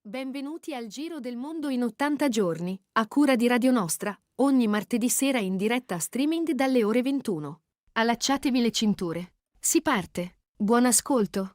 Benvenuti al Giro del Mondo in 80 giorni, a cura di Radio Nostra, ogni martedì sera in diretta streaming dalle ore 21. Allacciatevi le cinture. Si parte. Buon ascolto.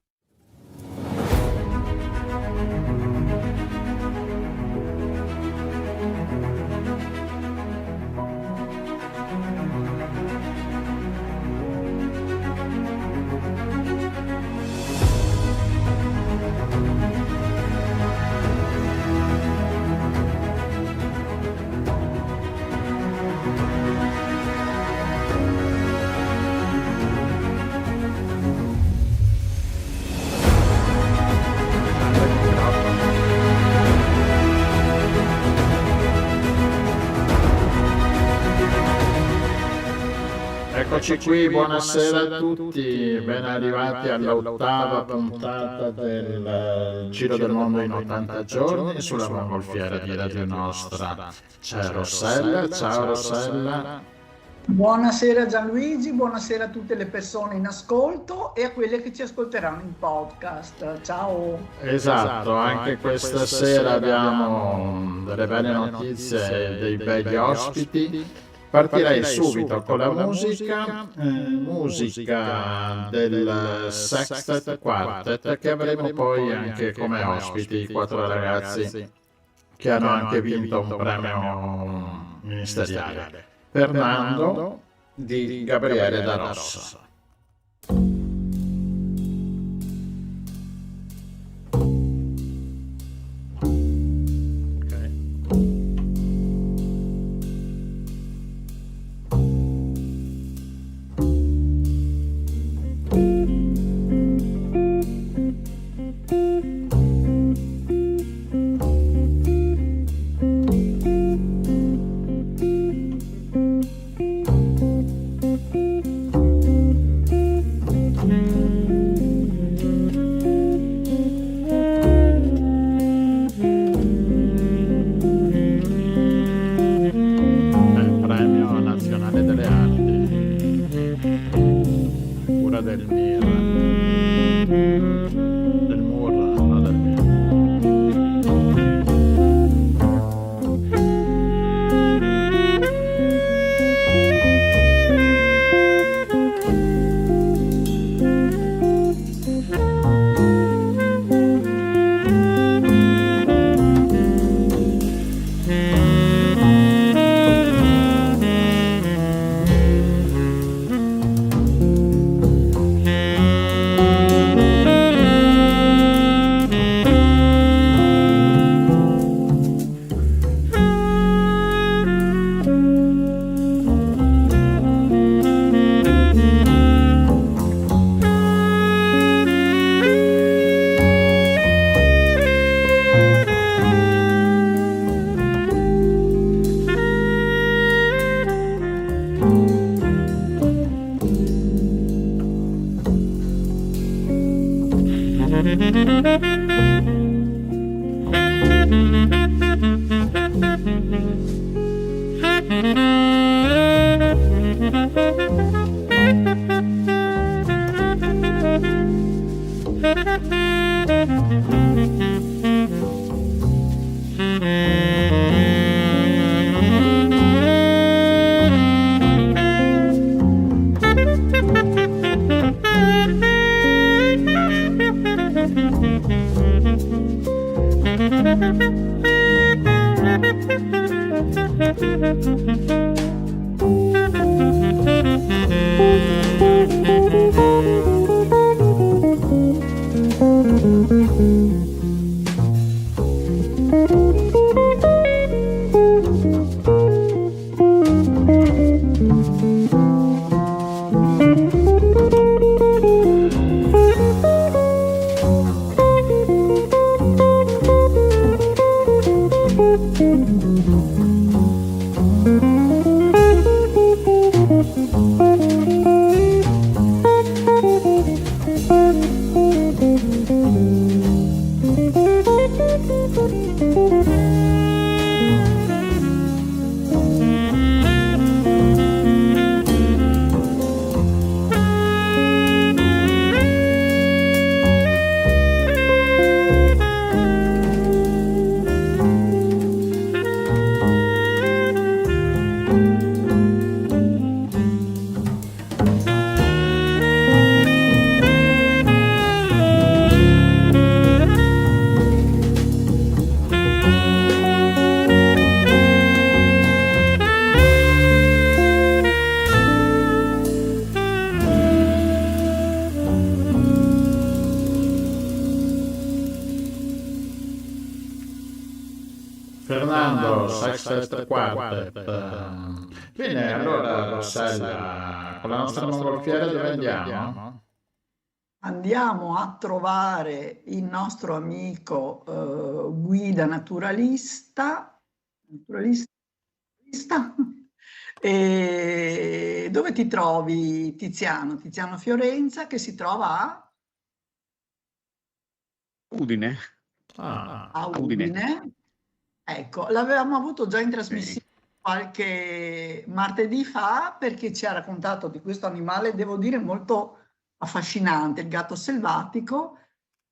Eccoci qui, buonasera a tutti, ben arrivati all'8ª puntata del Giro del Mondo in 80 giorni sulla mongolfiera di Radio Nostra. C'è Rossella, ciao Rossella. Buonasera Gianluigi, buonasera a tutte le persone in ascolto e a quelle che ci ascolteranno in podcast. Ciao. Esatto, anche questa sera abbiamo delle belle notizie e dei begli ospiti. Partirei subito con la musica del Sextet Quartet, che avremo poi anche come ospiti i 4 ragazzi che hanno anche vinto un premio ministeriale. Fernando di Gabriele da Rossa. Fernando, Sextet Quartet. Bene, allora Rossella, con la nostra mongolfiera dove andiamo? Andiamo a trovare il nostro amico guida naturalista, e dove ti trovi Tiziano? Tiziano Fiorenza che si trova Udine. a Udine. Udine. Ecco, l'avevamo avuto già in Sì. trasmissione qualche martedì fa perché ci ha raccontato di questo animale, devo dire, molto affascinante, il gatto selvatico.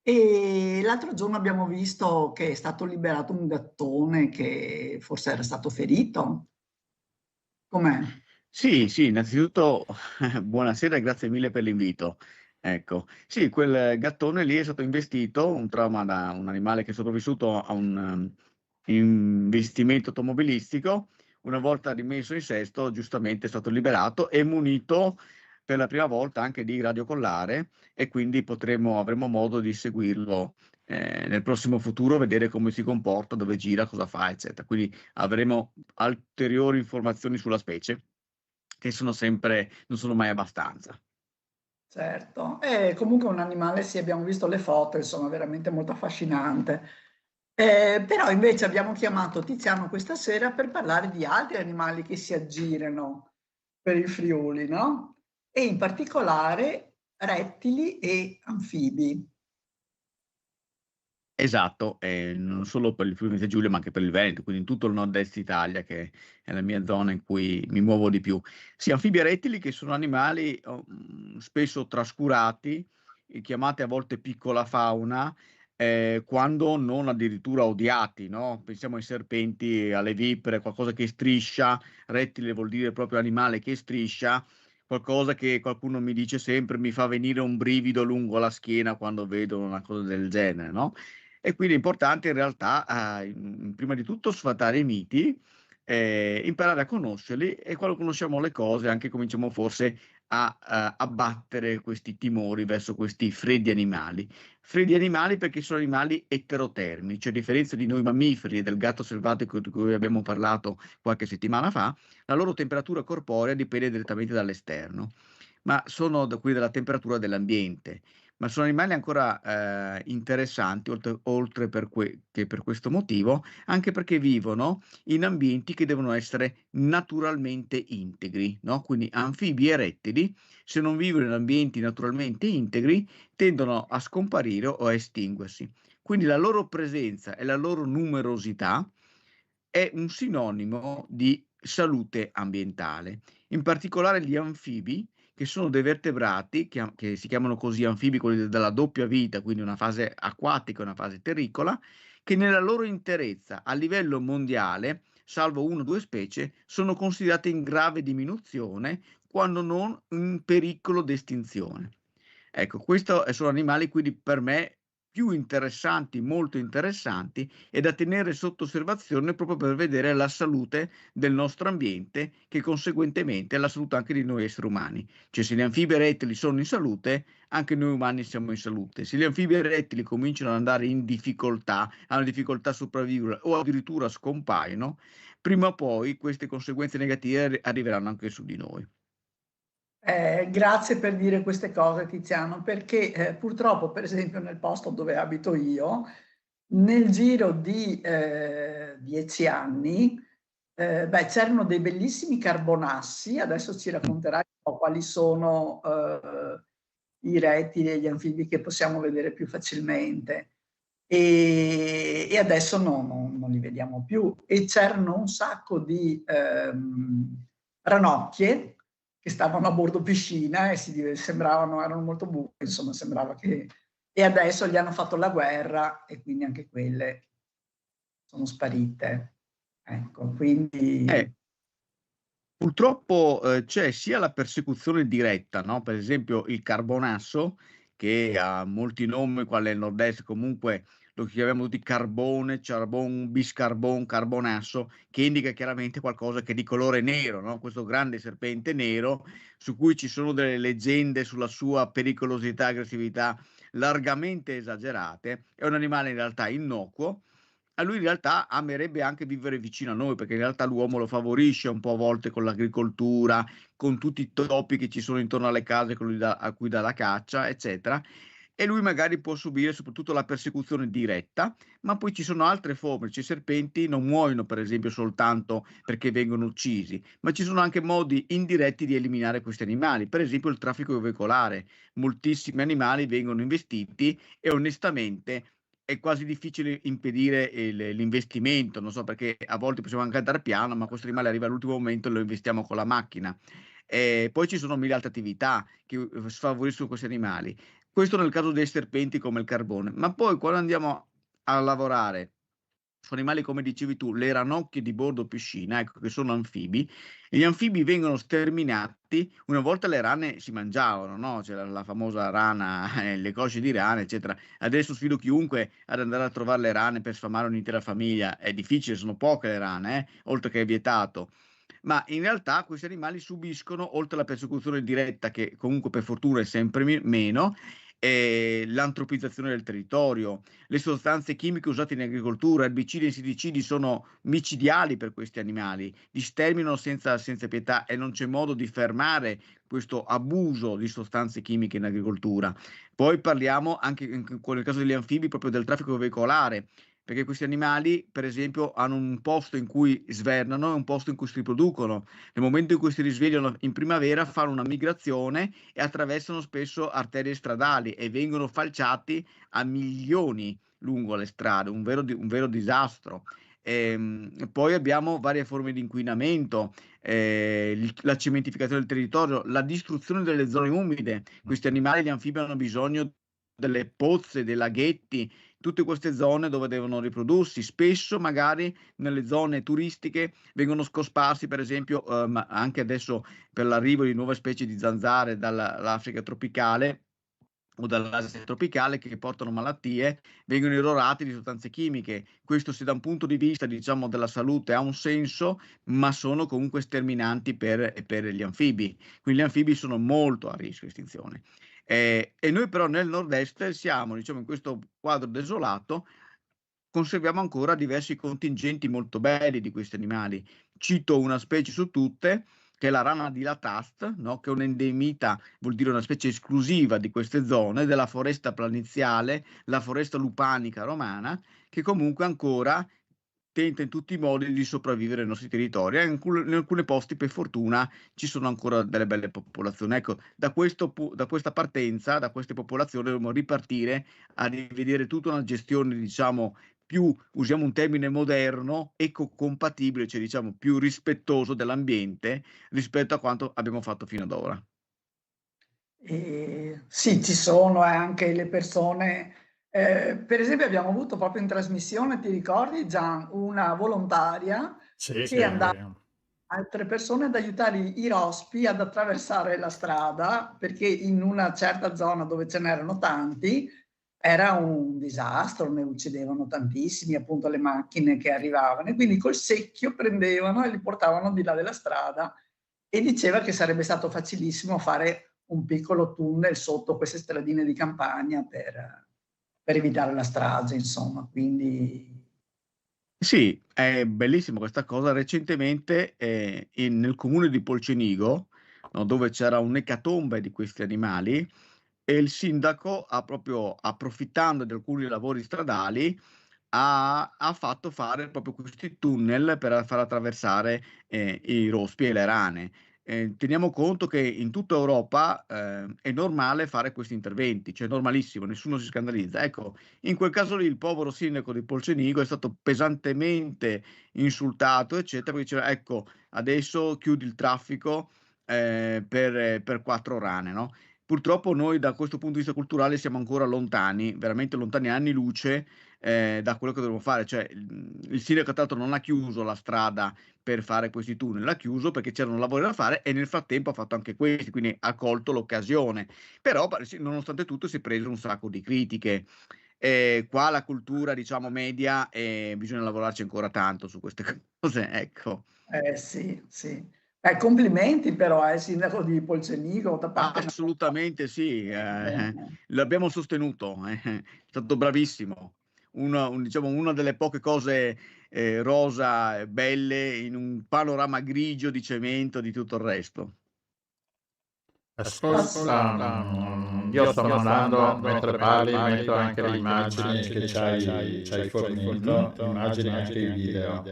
E l'altro giorno abbiamo visto che è stato liberato un gattone che forse era stato ferito. Com'è? Sì, sì, innanzitutto buonasera e grazie mille per l'invito. Ecco, sì, quel gattone lì è stato investito, un trauma da un animale che è sopravvissuto a un investimento automobilistico. Una volta rimesso in sesto, giustamente è stato liberato e munito per la prima volta anche di radiocollare e quindi avremo modo di seguirlo nel prossimo futuro, vedere come si comporta, dove gira, cosa fa, eccetera. Quindi avremo ulteriori informazioni sulla specie che non sono mai abbastanza. Certo, è comunque un animale, sì, abbiamo visto le foto, insomma, veramente molto affascinante. Però invece abbiamo chiamato Tiziano questa sera per parlare di altri animali che si aggirano per il Friuli, no? E in particolare rettili e anfibi. Esatto, non solo per il Friuli Venezia Giulia, ma anche per il Veneto, quindi in tutto il nord-est Italia, che è la mia zona in cui mi muovo di più. Sì, anfibi e rettili che sono animali spesso trascurati, chiamati a volte piccola fauna, quando non addirittura odiati, no? Pensiamo ai serpenti, alle vipere, qualcosa che striscia, rettile vuol dire proprio animale che striscia, qualcosa che qualcuno mi dice sempre mi fa venire un brivido lungo la schiena quando vedo una cosa del genere, no? E quindi è importante in realtà, prima di tutto sfatare i miti, imparare a conoscerli e quando conosciamo le cose anche cominciamo forse a abbattere questi timori verso questi freddi animali. Freddi animali perché sono animali eterotermici, a differenza di noi mammiferi e del gatto selvatico di cui abbiamo parlato qualche settimana fa, la loro temperatura corporea dipende direttamente dall'esterno, ma sono da qui dalla temperatura dell'ambiente. Ma sono animali ancora interessanti, oltre che per questo motivo, anche perché vivono in ambienti che devono essere naturalmente integri, no? Quindi anfibi e rettili, se non vivono in ambienti naturalmente integri, tendono a scomparire o a estinguersi. Quindi la loro presenza e la loro numerosità è un sinonimo di salute ambientale. In particolare gli anfibi, che sono dei vertebrati che si chiamano così anfibi, quelli della doppia vita, quindi una fase acquatica e una fase terricola, che nella loro interezza a livello mondiale, salvo 1 o 2 specie, sono considerate in grave diminuzione, quando non in pericolo d'estinzione. Ecco, questo sono animali quindi per me più interessanti, molto interessanti e da tenere sotto osservazione proprio per vedere la salute del nostro ambiente, che conseguentemente è la salute anche di noi esseri umani. Cioè se gli anfibi e rettili sono in salute, anche noi umani siamo in salute. Se gli anfibi e rettili cominciano ad andare in difficoltà, hanno difficoltà a sopravvivere o addirittura scompaiono, prima o poi queste conseguenze negative arriveranno anche su di noi. Grazie per dire queste cose, Tiziano, perché purtroppo, per esempio, nel posto dove abito io, nel giro di 10 anni, c'erano dei bellissimi carbonassi, adesso ci racconterai un po' quali sono i rettili e gli anfibi che possiamo vedere più facilmente. E adesso non li vediamo più. E c'erano un sacco di ranocchie che stavano a bordo piscina e erano molto buche, insomma, sembrava che... E adesso gli hanno fatto la guerra e quindi anche quelle sono sparite. Ecco, quindi... Purtroppo, c'è sia la persecuzione diretta, no, per esempio il carbonasso, che ha molti nomi, qua nel nord-est comunque lo chiamiamo tutti carbone, charbon, biscarbon, carbonasso, che indica chiaramente qualcosa che è di colore nero, no, questo grande serpente nero, su cui ci sono delle leggende sulla sua pericolosità, aggressività largamente esagerate. È un animale in realtà innocuo, a lui in realtà amerebbe anche vivere vicino a noi, perché in realtà l'uomo lo favorisce un po' a volte con l'agricoltura, con tutti i topi che ci sono intorno alle case a cui dà la caccia, eccetera. E lui magari può subire soprattutto la persecuzione diretta, ma poi ci sono altre forme. Cioè, i serpenti non muoiono, per esempio, soltanto perché vengono uccisi, ma ci sono anche modi indiretti di eliminare questi animali. Per esempio, il traffico veicolare. Moltissimi animali vengono investiti e onestamente è quasi difficile impedire l'investimento. Non so perché a volte possiamo anche andare piano, ma questo animale arriva all'ultimo momento e lo investiamo con la macchina. Poi ci sono mille altre attività che sfavoriscono questi animali. Questo nel caso dei serpenti come il carbone, ma poi quando andiamo a lavorare su animali come dicevi tu, le ranocchie di bordo piscina, ecco, che sono anfibi, e gli anfibi vengono sterminati. Una volta le rane si mangiavano, no? C'era la famosa rana, le cosce di rana, eccetera. Adesso sfido chiunque ad andare a trovare le rane per sfamare un'intera famiglia. È difficile, sono poche le rane, oltre che è vietato. Ma in realtà questi animali subiscono, oltre alla persecuzione diretta, che comunque per fortuna è sempre meno, l'antropizzazione del territorio, le sostanze chimiche usate in agricoltura, erbicidi e insetticidi sono micidiali per questi animali, li sterminano senza pietà e non c'è modo di fermare questo abuso di sostanze chimiche in agricoltura. Poi parliamo anche nel caso degli anfibi proprio del traffico veicolare, perché questi animali, per esempio, hanno un posto in cui svernano e un posto in cui si riproducono. Nel momento in cui si risvegliano in primavera, fanno una migrazione e attraversano spesso arterie stradali e vengono falciati a milioni lungo le strade, un vero disastro. Poi abbiamo varie forme di inquinamento, la cementificazione del territorio, la distruzione delle zone umide. Questi animali, gli anfibi, hanno bisogno delle pozze, dei laghetti, tutte queste zone dove devono riprodursi. Spesso magari nelle zone turistiche vengono scosparsi, per esempio, ma anche adesso per l'arrivo di nuove specie di zanzare dall'Africa tropicale o dall'Asia tropicale che portano malattie, vengono irrorati di sostanze chimiche. Questo, se da un punto di vista, diciamo, della salute ha un senso, ma sono comunque sterminanti per gli anfibi. Quindi gli anfibi sono molto a rischio di estinzione. E noi però nel nord-est siamo, diciamo, in questo quadro desolato, conserviamo ancora diversi contingenti molto belli di questi animali. Cito una specie su tutte, che è la rana di Latast, no? Che è un'endemita, vuol dire una specie esclusiva di queste zone, della foresta planiziale, la foresta lupanica romana, che comunque ancora tenta in tutti i modi di sopravvivere nei nostri territori. E in alcuni posti, per fortuna, ci sono ancora delle belle popolazioni. Ecco, da questa partenza, da queste popolazioni, dobbiamo ripartire a rivedere tutta una gestione, diciamo, più, usiamo un termine moderno, ecocompatibile, cioè diciamo più rispettoso dell'ambiente rispetto a quanto abbiamo fatto fino ad ora. Sì, ci sono anche le persone, per esempio abbiamo avuto proprio in trasmissione, ti ricordi Gian, una volontaria Sì, che andava altre persone ad aiutare i rospi ad attraversare la strada, perché in una certa zona dove ce n'erano tanti era un disastro, ne uccidevano tantissimi, appunto, le macchine che arrivavano, e quindi col secchio prendevano e li portavano di là della strada, e diceva che sarebbe stato facilissimo fare un piccolo tunnel sotto queste stradine di campagna per evitare la strage, insomma. Quindi Sì, è bellissima questa cosa. Recentemente, nel comune di Polcenigo, no, dove c'era un'ecatombe di questi animali, e il sindaco ha proprio, approfittando di alcuni lavori stradali, ha fatto fare proprio questi tunnel per far attraversare i rospi e le rane. Teniamo conto che in tutta Europa è normale fare questi interventi, cioè normalissimo, nessuno si scandalizza. Ecco, in quel caso lì il povero sindaco di Polcenigo è stato pesantemente insultato, eccetera, perché diceva, ecco, adesso chiudi il traffico per 4 rane, no? Purtroppo noi da questo punto di vista culturale siamo ancora lontani, veramente lontani anni luce da quello che dovremmo fare. Cioè, il sindaco tra l'altro non ha chiuso la strada per fare questi tunnel, l'ha chiuso perché c'erano lavori da fare e nel frattempo ha fatto anche questi, quindi ha colto l'occasione. Però, sì, nonostante tutto, si è preso un sacco di critiche. Qua la cultura, diciamo, media, bisogna lavorarci ancora tanto su queste cose, ecco. sì, sì. Complimenti però al sindaco di Polcenigo da parte nostra. Assolutamente sì, Eh, l'abbiamo sostenuto, è stato bravissimo. diciamo, una delle poche cose rosa e belle in un panorama grigio di cemento di tutto il resto. Ascolta, io sto mandando, mentre parli, metto anche le immagini che ci hai fornito, immagini anche i video,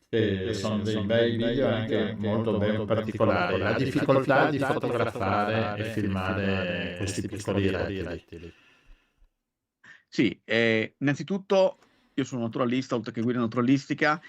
che sono dei bei video anche molto ben particolari. La difficoltà di fotografare e filmare questi piccoli rettili. Sì, innanzitutto io sono naturalista, oltre che guida naturalistica,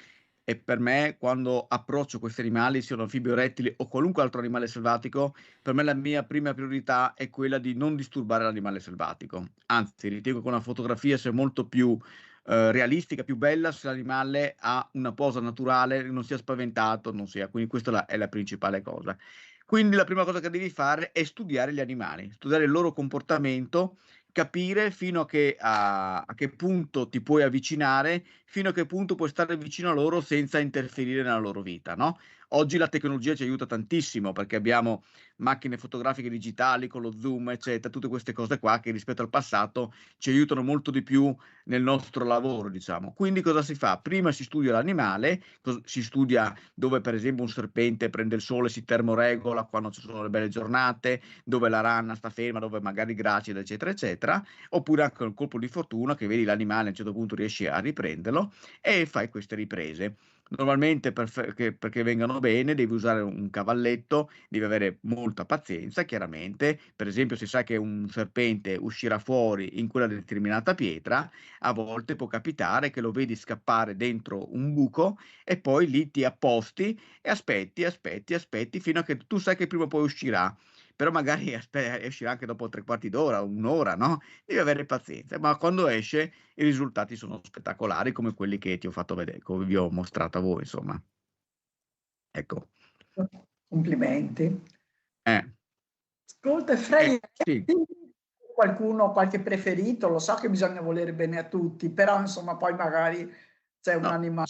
e per me quando approccio questi animali, siano anfibi o rettili o qualunque altro animale selvatico, per me la mia prima priorità è quella di non disturbare l'animale selvatico. Anzi, ritengo che una fotografia sia molto più realistica, più bella se l'animale ha una posa naturale, non sia spaventato, non sia. Quindi questa è la principale cosa. Quindi la prima cosa che devi fare è studiare gli animali, studiare il loro comportamento, capire fino a che punto ti puoi avvicinare, fino a che punto puoi stare vicino a loro senza interferire nella loro vita, no? Oggi la tecnologia ci aiuta tantissimo perché abbiamo macchine fotografiche digitali con lo zoom, eccetera, tutte queste cose qua che rispetto al passato ci aiutano molto di più nel nostro lavoro, diciamo. Quindi cosa si fa? Prima si studia l'animale, si studia dove per esempio un serpente prende il sole, si termoregola quando ci sono le belle giornate, dove la rana sta ferma, dove magari gracida, eccetera, eccetera, oppure anche un colpo di fortuna che vedi l'animale a un certo punto riesci a riprenderlo e fai queste riprese. Normalmente perché vengano bene devi usare un cavalletto, devi avere molta pazienza, chiaramente. Per esempio, se sai che un serpente uscirà fuori in quella determinata pietra, a volte può capitare che lo vedi scappare dentro un buco e poi lì ti apposti e aspetti fino a che tu sai che prima o poi uscirà. Però magari uscirà anche dopo 3/4 d'ora, un'ora, no? Devi avere pazienza, ma quando esce i risultati sono spettacolari come quelli che ti ho fatto vedere, come vi ho mostrato a voi, insomma. Ecco. Complimenti. Eh, Ascolta, Freya, sì. qualcuno, qualche preferito? Lo so che bisogna volere bene a tutti, però insomma poi magari c'è un No, animale.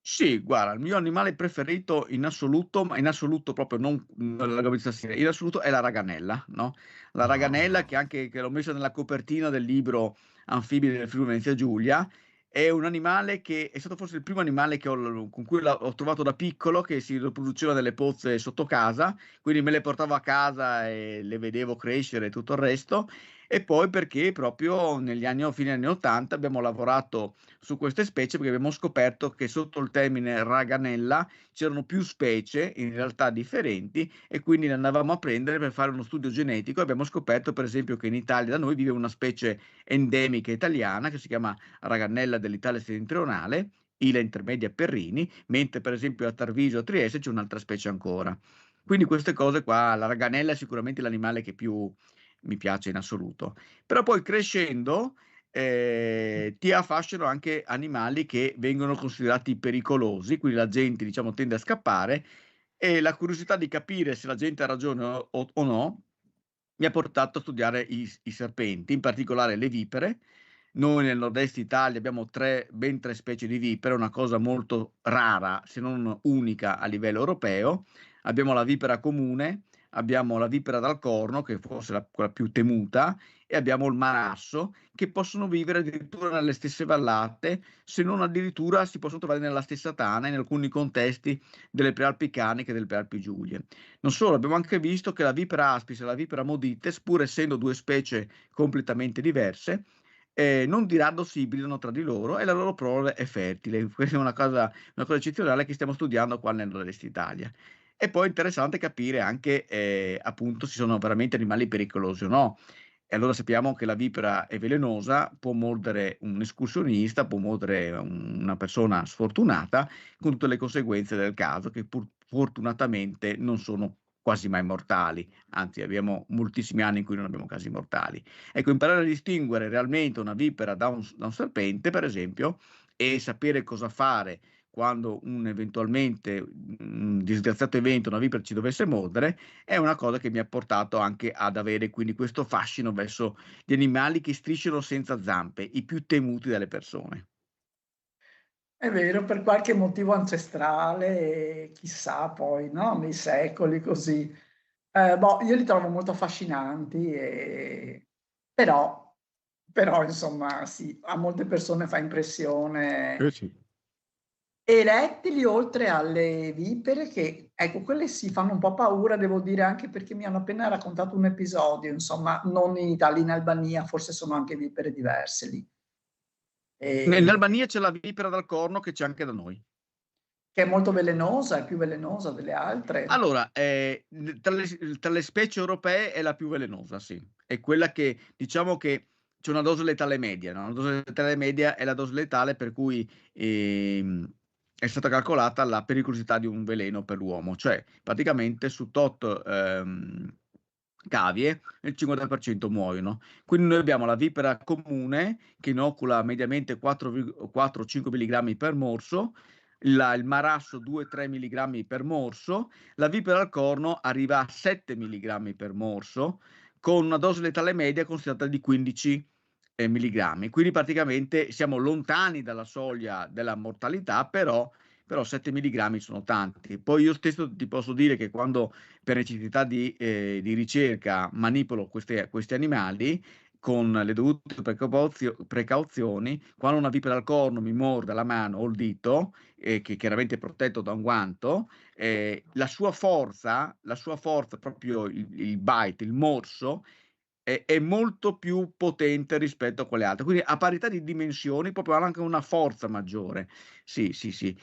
sì, guarda, il mio animale preferito in assoluto, ma in assoluto proprio non la gazzetta sera, in assoluto è la raganella, no? La raganella che l'ho messa nella copertina del libro Anfibi del Friuli Venezia Giulia, è un animale che è stato forse il primo animale con cui ho trovato da piccolo, che si riproduceva nelle pozze sotto casa, quindi me le portavo a casa e le vedevo crescere e tutto il resto. E poi perché proprio fine anni 80 abbiamo lavorato su queste specie perché abbiamo scoperto che sotto il termine raganella c'erano più specie in realtà differenti e quindi le andavamo a prendere per fare uno studio genetico. Abbiamo scoperto per esempio che in Italia da noi vive una specie endemica italiana che si chiama raganella dell'Italia settentrionale, Ila intermedia perrini, mentre per esempio a Tarvisio a Trieste c'è un'altra specie ancora. Quindi queste cose qua, la raganella è sicuramente l'animale che più mi piace in assoluto. Però poi crescendo ti affascinano anche animali che vengono considerati pericolosi, quindi la gente, diciamo, tende a scappare e la curiosità di capire se la gente ha ragione o no mi ha portato a studiare i serpenti, in particolare le vipere. Noi nel nord-est Italia abbiamo ben tre specie di vipere, una cosa molto rara, se non unica a livello europeo. Abbiamo la vipera comune, abbiamo la vipera dal corno, che forse è quella più temuta, e abbiamo il marasso, che possono vivere addirittura nelle stesse vallate, se non addirittura si possono trovare nella stessa tana, in alcuni contesti delle prealpi Caniche e delle prealpi Giulie. Non solo, abbiamo anche visto che la vipera aspis e la vipera modites, pur essendo due specie completamente diverse, non di rado si ibridano tra di loro e la loro prole è fertile. Questa è una cosa eccezionale che stiamo studiando qua nel nord-est Italia. E poi è interessante capire anche, appunto, se sono veramente animali pericolosi o no. E allora sappiamo che la vipera è velenosa, può mordere un escursionista, può mordere una persona sfortunata, con tutte le conseguenze del caso, che fortunatamente non sono quasi mai mortali, anzi abbiamo moltissimi anni in cui non abbiamo casi mortali. Ecco, imparare a distinguere realmente una vipera da un serpente, per esempio, e sapere cosa fare quando eventualmente un disgraziato evento, una vipera ci dovesse mordere, è una cosa che mi ha portato anche ad avere quindi questo fascino verso gli animali che strisciano senza zampe, i più temuti dalle persone. È vero, per qualche motivo ancestrale, chissà poi, no? Nei secoli così. Boh, io li trovo molto affascinanti, però però insomma sì, a molte persone fa impressione. Sì. E i rettili oltre alle vipere che ecco, quelle sì, fanno un po' paura, devo dire, anche perché mi hanno appena raccontato un episodio, insomma, non in Italia, in Albania, forse sono anche vipere diverse lì. In Ehm, Albania c'è la vipera dal corno che c'è anche da noi. che è molto velenosa, è più velenosa delle altre. Allora, tra le specie europee è la più velenosa, sì. È quella che diciamo che c'è una dose letale media, no, una dose letale media è la dose letale per cui, è stata calcolata la pericolosità di un veleno per l'uomo. Cioè, praticamente su tot, cavie, il 50% muoiono. Quindi noi abbiamo la vipera comune che inocula mediamente 4-5 milligrammi per morso, il marasso 2-3 milligrammi per morso, la vipera al corno arriva a 7 milligrammi per morso, con una dose letale media considerata di 15 milligrammi. Quindi praticamente siamo lontani dalla soglia della mortalità, però 7 milligrammi sono tanti. Poi io stesso ti posso dire che quando per necessità di ricerca manipolo questi animali, con le dovute precauzioni, quando una vipera al corno mi morde la mano o il dito, che chiaramente è protetto da un guanto, la sua forza, proprio il bite, il morso, è molto più potente rispetto a quelle altre. Quindi a parità di dimensioni proprio hanno anche una forza maggiore. Sì, sì, sì.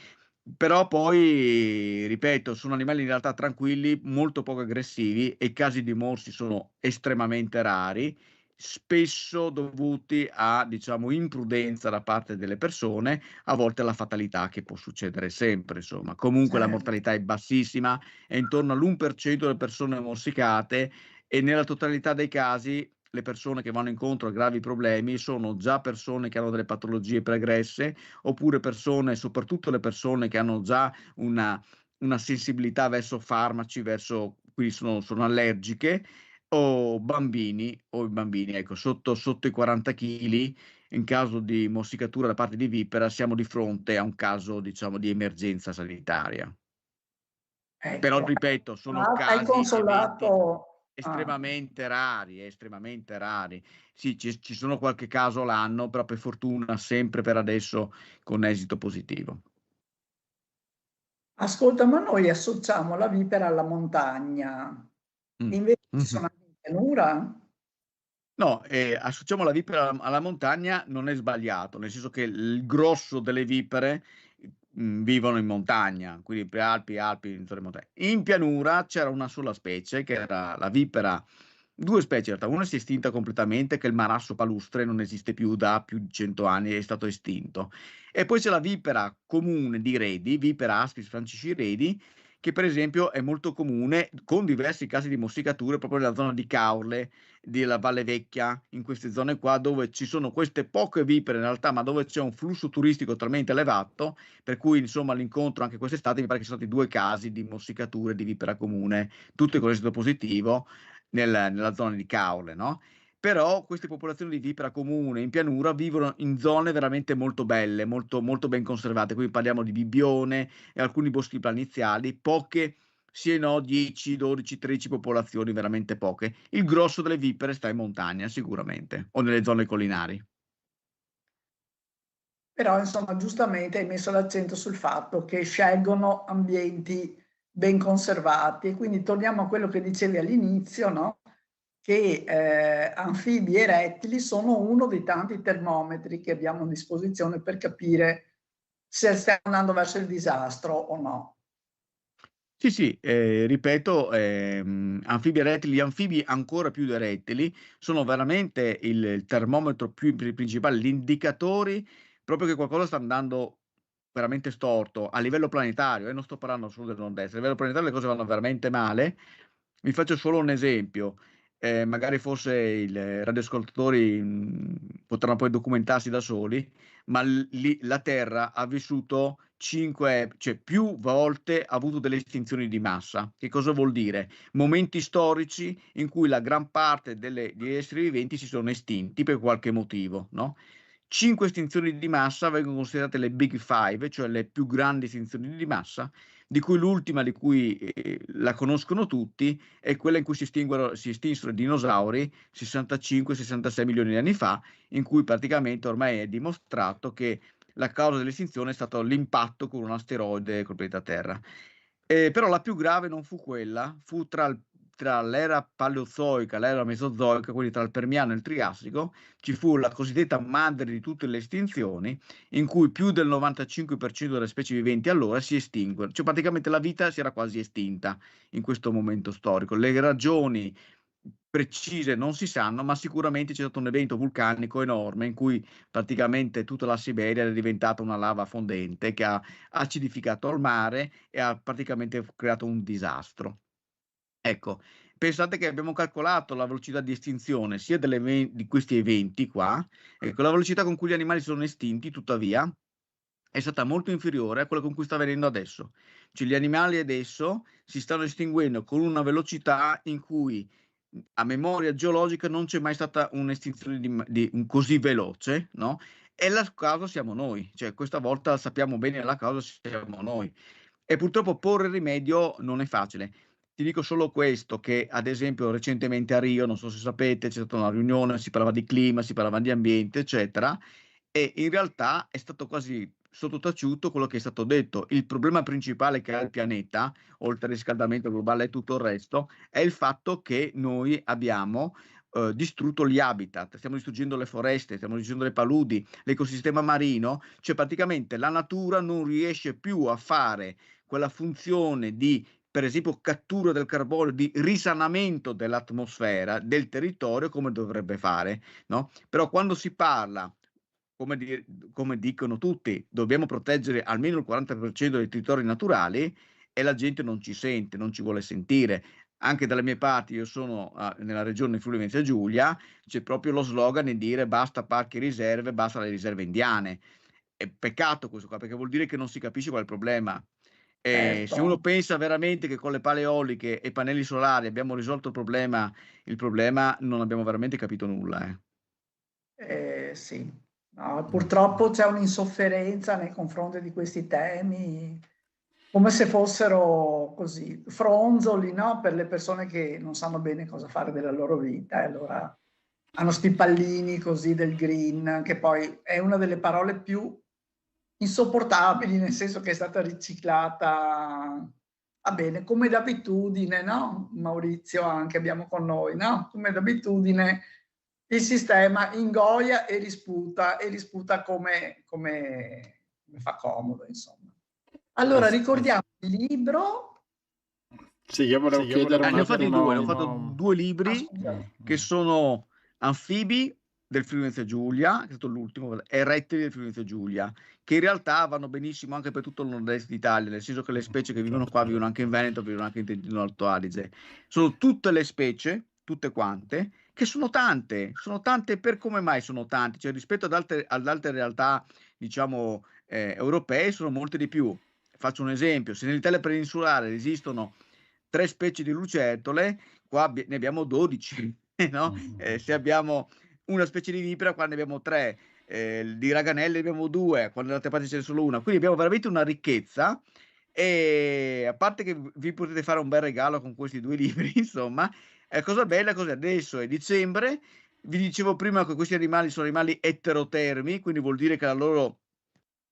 Però poi, ripeto, sono animali in realtà tranquilli, molto poco aggressivi e i casi di morsi sono estremamente rari, spesso dovuti a, diciamo, imprudenza da parte delle persone, a volte alla fatalità che può succedere sempre, insomma. Comunque la Eh, mortalità è bassissima, è intorno all'1% delle persone morsicate e nella totalità dei casi le persone che vanno incontro a gravi problemi sono già persone che hanno delle patologie pregresse, oppure persone, soprattutto le persone che hanno già una sensibilità verso farmaci, quindi sono allergiche, o i bambini, ecco, sotto i 40 chili, in caso di morsicatura da parte di vipera, siamo di fronte a un caso, diciamo, di emergenza sanitaria. Però ecco. ripeto, sono Ma hai casi, eventi consolato estremamente rari, estremamente rari. Sì, ci sono qualche caso l'anno, però per fortuna sempre per adesso con esito positivo. ascolta, ma noi associamo la vipera alla montagna, Mh. invece ci Mh-mh. sono anche in pianura? No, associamo la vipera alla montagna non è sbagliato, nel senso che il grosso delle vipere, vivono in montagna, quindi Prealpi, Alpi, in zone montagne. In pianura c'era una sola specie che era la vipera, 2 specie in realtà, una si è estinta completamente, che è il marasso palustre, non esiste più da più di 100 anni, è stato estinto. E poi c'è la vipera comune di Redi, Vipera aspis francisci redi, che per esempio è molto comune, con diversi casi di morsicature proprio nella zona di Caorle, della Valle Vecchia, in queste zone qua dove ci sono queste poche vipere in realtà, ma dove c'è un flusso turistico talmente elevato, per cui insomma l'incontro anche quest'estate mi pare che sono stati 2 casi di morsicature di vipera comune, tutte con esito positivo nella zona di Caorle, no? Però queste popolazioni di vipera comune in pianura vivono in zone veramente molto belle, molto, molto ben conservate, quindi parliamo di Bibbione e alcuni boschi planiziali, poche sì e no, 10, 12, 13 popolazioni, veramente poche. Il grosso delle vipere sta in montagna sicuramente, o nelle zone collinari. Però insomma giustamente hai messo l'accento sul fatto che scelgono ambienti ben conservati e quindi torniamo a quello che dicevi all'inizio, no? Che anfibi e rettili sono uno dei tanti termometri che abbiamo a disposizione per capire se stiamo andando verso il disastro o no. Sì, sì, ripeto, anfibi e rettili, gli anfibi ancora più dei rettili, sono veramente il termometro più principale, gli indicatori proprio che qualcosa sta andando veramente storto a livello planetario, e non sto parlando solo del nord-est, a livello planetario le cose vanno veramente male. Vi faccio solo un esempio, magari forse i radioascoltatori, potranno poi documentarsi da soli, ma la Terra ha vissuto 5, cioè più volte ha avuto delle estinzioni di massa. Che cosa vuol dire? Momenti storici in cui la gran parte degli esseri viventi si sono estinti per qualche motivo, no? 5 estinzioni di massa vengono considerate le Big Five, cioè le più grandi estinzioni di massa, di cui l'ultima, di cui la conoscono tutti, è quella in cui si estinsero i dinosauri 65-66 milioni di anni fa, in cui praticamente ormai è dimostrato che la causa dell'estinzione è stato l'impatto con un asteroide col pianeta Terra. Però la più grave non fu quella, fu tra l'era paleozoica e l'era mesozoica, quindi tra il Permiano e il Triassico, ci fu la cosiddetta madre di tutte le estinzioni, in cui più del 95% delle specie viventi allora si estinguono, cioè praticamente la vita si era quasi estinta in questo momento storico. Le ragioni precise non si sanno, ma sicuramente c'è stato un evento vulcanico enorme in cui praticamente tutta la Siberia è diventata una lava fondente che ha acidificato il mare e ha praticamente creato un disastro. Ecco, pensate che abbiamo calcolato la velocità di estinzione sia di questi eventi qua, ecco, la velocità con cui gli animali sono estinti, tuttavia, è stata molto inferiore a quella con cui sta avvenendo adesso. Cioè gli animali adesso si stanno estinguendo con una velocità in cui a memoria geologica non c'è mai stata un'estinzione così veloce, no? E la causa siamo noi, cioè questa volta sappiamo bene la causa siamo noi. E purtroppo porre rimedio non è facile. Ti dico solo questo, che ad esempio recentemente a Rio, non so se sapete, c'è stata una riunione, si parlava di clima, si parlava di ambiente, eccetera, e in realtà è stato quasi sottotaciuto quello che è stato detto. Il problema principale che ha il pianeta, oltre al riscaldamento globale e tutto il resto, è il fatto che noi abbiamo distrutto gli habitat, stiamo distruggendo le foreste, stiamo distruggendo le paludi, l'ecosistema marino, cioè praticamente la natura non riesce più a fare quella funzione di, per esempio, cattura del carbonio, di risanamento dell'atmosfera, del territorio come dovrebbe fare, no? Però quando si parla, come dicono tutti, dobbiamo proteggere almeno il 40% dei territori naturali e la gente non ci sente, non ci vuole sentire. Anche dalle mie parti, io sono nella regione Friuli Venezia Giulia, c'è proprio lo slogan di dire basta parchi e riserve, basta le riserve indiane. È peccato questo qua, perché vuol dire che non si capisce qual è il problema. Se uno Certo. pensa veramente che con le pale eoliche e pannelli solari abbiamo risolto il problema non abbiamo veramente capito nulla. Sì, no, purtroppo c'è un'insofferenza nei confronti di questi temi, come se fossero così fronzoli, no? Per le persone che non sanno bene cosa fare della loro vita, e allora hanno sti pallini così del green, che poi è una delle parole più insopportabili, nel senso che è stata riciclata, va bene, come d'abitudine, no? Maurizio anche abbiamo con noi, no? Come d'abitudine il sistema ingoia e risputa come fa comodo, insomma. Allora, ricordiamo il libro. Sì, io volevo chiedere un Ne ho fatti due, ho fatto attimo. due libri che sono Anfibi del Friuli Venezia Giulia, che è stato l'ultimo, e Rettili del Friuli Venezia Giulia, che in realtà vanno benissimo anche per tutto il nord-est d'Italia, nel senso che le specie che vivono qua vivono anche in Veneto, vivono anche in Trentino Alto Adige. Sono tutte le specie, tutte quante, che sono tante per come mai sono tante, cioè rispetto ad altre realtà, diciamo, europee, sono molte di più. Faccio un esempio: se nell'Italia peninsulare esistono 3 specie di lucertole, qua ne abbiamo 12, no? Se abbiamo una specie di vipera, qua ne abbiamo 3, di raganelli ne abbiamo 2, quando da altre parti ce n'è solo una. Quindi abbiamo veramente una ricchezza, e a parte che vi potete fare un bel regalo con questi 2 libri, insomma, cosa bella così adesso è dicembre, vi dicevo prima che questi animali sono animali eterotermi, quindi vuol dire che la loro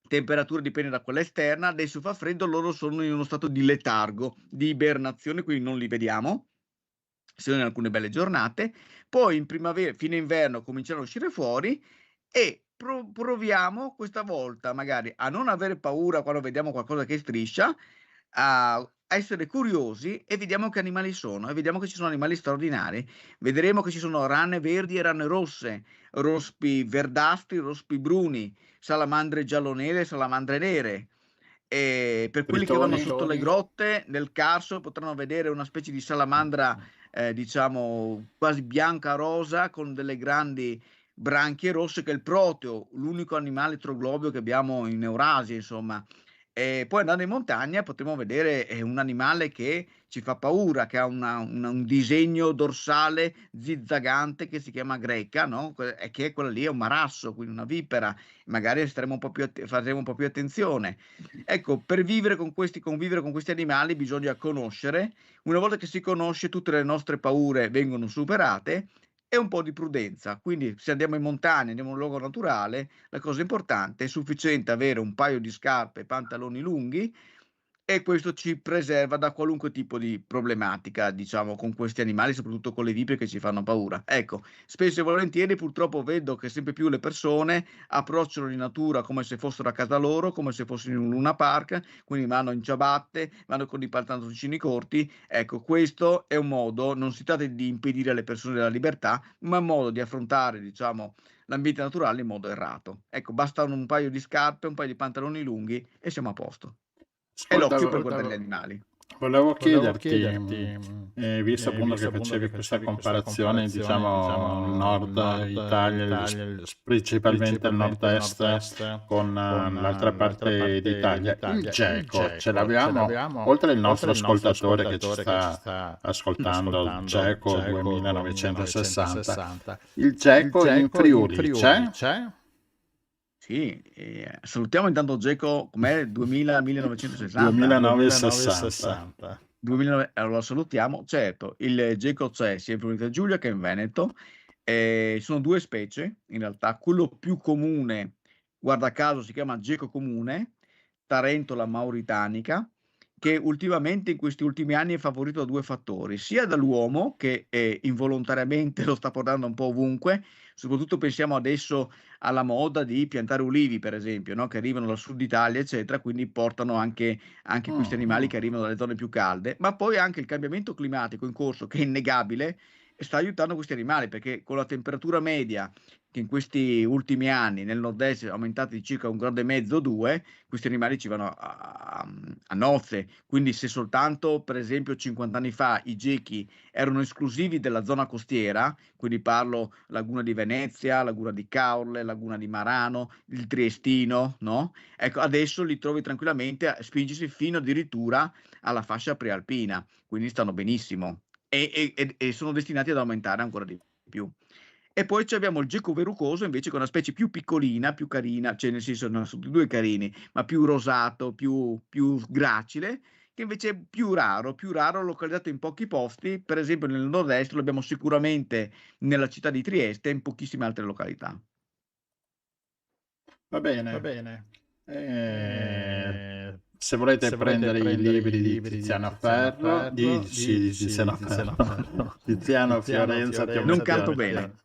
temperatura dipende da quella esterna. Adesso fa freddo, loro sono in uno stato di letargo, di ibernazione, quindi non li vediamo, se non in alcune belle giornate. Poi in primavera, fine inverno, cominciano a uscire fuori e proviamo questa volta magari a non avere paura quando vediamo qualcosa che striscia, a essere curiosi e vediamo che animali sono, e vediamo che ci sono animali straordinari. Vedremo che ci sono rane verdi e rane rosse, rospi verdastri, rospi bruni, salamandre giallo-nere e salamandre nere. E per quelli che vanno sotto le grotte, nel Carso, potranno vedere una specie di salamandra, diciamo, quasi bianca rosa, con delle grandi branchie rosse, che è il proteo, l'unico animale troglobio che abbiamo in Eurasia, insomma. E poi andando in montagna potremo vedere un animale che ci fa paura, che ha un disegno dorsale zizzagante che si chiama greca, no? E che quella lì è un marasso, quindi una vipera. Magari staremo un po' faremo un po' più attenzione. Ecco, per convivere con questi animali bisogna conoscere. Una volta che si conosce, tutte le nostre paure vengono superate e un po' di prudenza. Quindi se andiamo in montagna, andiamo in un luogo naturale, la cosa importante è sufficiente avere un paio di scarpe e pantaloni lunghi e questo ci preserva da qualunque tipo di problematica, diciamo, con questi animali, soprattutto con le vipere che ci fanno paura. Ecco, spesso e volentieri purtroppo vedo che sempre più le persone approcciano la natura come se fossero a casa loro, come se fossero in un Luna Park, quindi vanno in ciabatte, vanno con i pantaloncini corti. Ecco, questo è un modo, non si tratta di impedire alle persone la libertà, ma è un modo di affrontare, diciamo, l'ambiente naturale in modo errato. Ecco, bastano un paio di scarpe, un paio di pantaloni lunghi e siamo a posto. E l'occhio per guardare gli animali. Volevo chiederti, visto appunto che facevi questa comparazione, diciamo, Nord Italia, principalmente il nord-est, con l'altra parte d'Italia, il geco, ce l'abbiamo, oltre il nostro ascoltatore che ci sta ascoltando, il geco 2960, il geco in Friuli c'è? Sì, salutiamo intanto Geco, com'è? 1960. 2960. 2009, allora salutiamo. Certo, il geco c'è sia in Friuli Giulia che in Veneto. Sono due specie, in realtà. Quello più comune, guarda caso, si chiama geco comune, Tarentola mauritanica, che ultimamente, in questi ultimi anni, è favorito da due fattori, sia dall'uomo, che involontariamente lo sta portando un po' ovunque, soprattutto pensiamo adesso alla moda di piantare ulivi, per esempio, no? Che arrivano dal sud Italia, eccetera, quindi portano anche questi animali che arrivano dalle zone più calde, ma poi anche il cambiamento climatico in corso, che è innegabile, sta aiutando questi animali, perché con la temperatura media che in questi ultimi anni nel nord-est è aumentata di circa 1,5 gradi, 2, questi animali ci vanno a nozze. Quindi se soltanto, per esempio, 50 anni fa i gechi erano esclusivi della zona costiera, quindi parlo Laguna di Venezia, Laguna di Caorle, Laguna di Marano, il Triestino, no? Ecco, adesso li trovi tranquillamente a spingersi fino addirittura alla fascia prealpina, quindi stanno benissimo e sono destinati ad aumentare ancora di più. E poi abbiamo il geco verrucoso invece, che è una specie più piccolina, più carina, cioè nel senso non sono tutti e due carini, ma più rosato, più gracile, che invece è più raro, localizzato in pochi posti. Per esempio nel nord-est lo abbiamo sicuramente nella città di Trieste e in pochissime altre località. Va bene. Se volete prendere i libri di Tiziano Ferro, di Tiziano Fiorenza, non canto bene.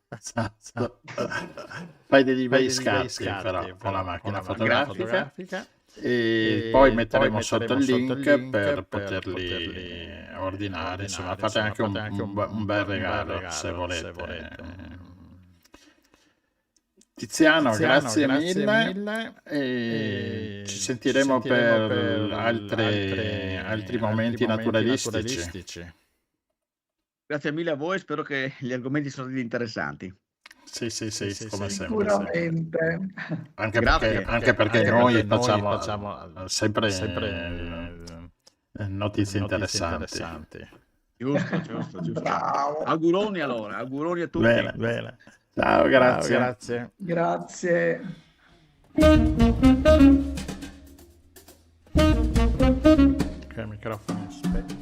Fai degli bei scatti però con la macchina fotografica e poi metteremo sotto il link per poterli ordinare. Insomma, fate anche un bel regalo se volete. Tiziano, grazie mille e ci sentiremo per altri momenti naturalistici. Grazie mille a voi, spero che gli argomenti siano stati interessanti. Sì, come sempre. Sicuramente. Anche perché noi facciamo sempre notizie interessanti. Giusto. Bravo. Auguroni allora, auguroni a tutti. Bene. Ciao, grazie. Grazie. Ok, microfono spento.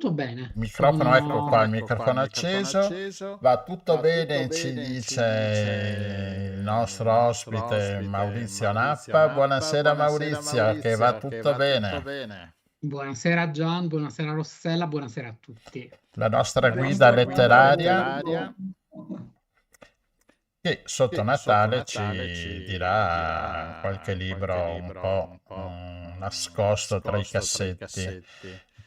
Tutto bene. Il microfono, ecco Sono... qua, il microfono acceso. Va tutto bene, ci dice il nostro ospite Maurizio Nappa. Buonasera Maurizio, che va tutto bene. Buonasera Gian, buonasera Rossella, buonasera a tutti. La nostra guida letteraria che sotto Natale ci dirà qualche libro un po' nascosto tra i cassetti.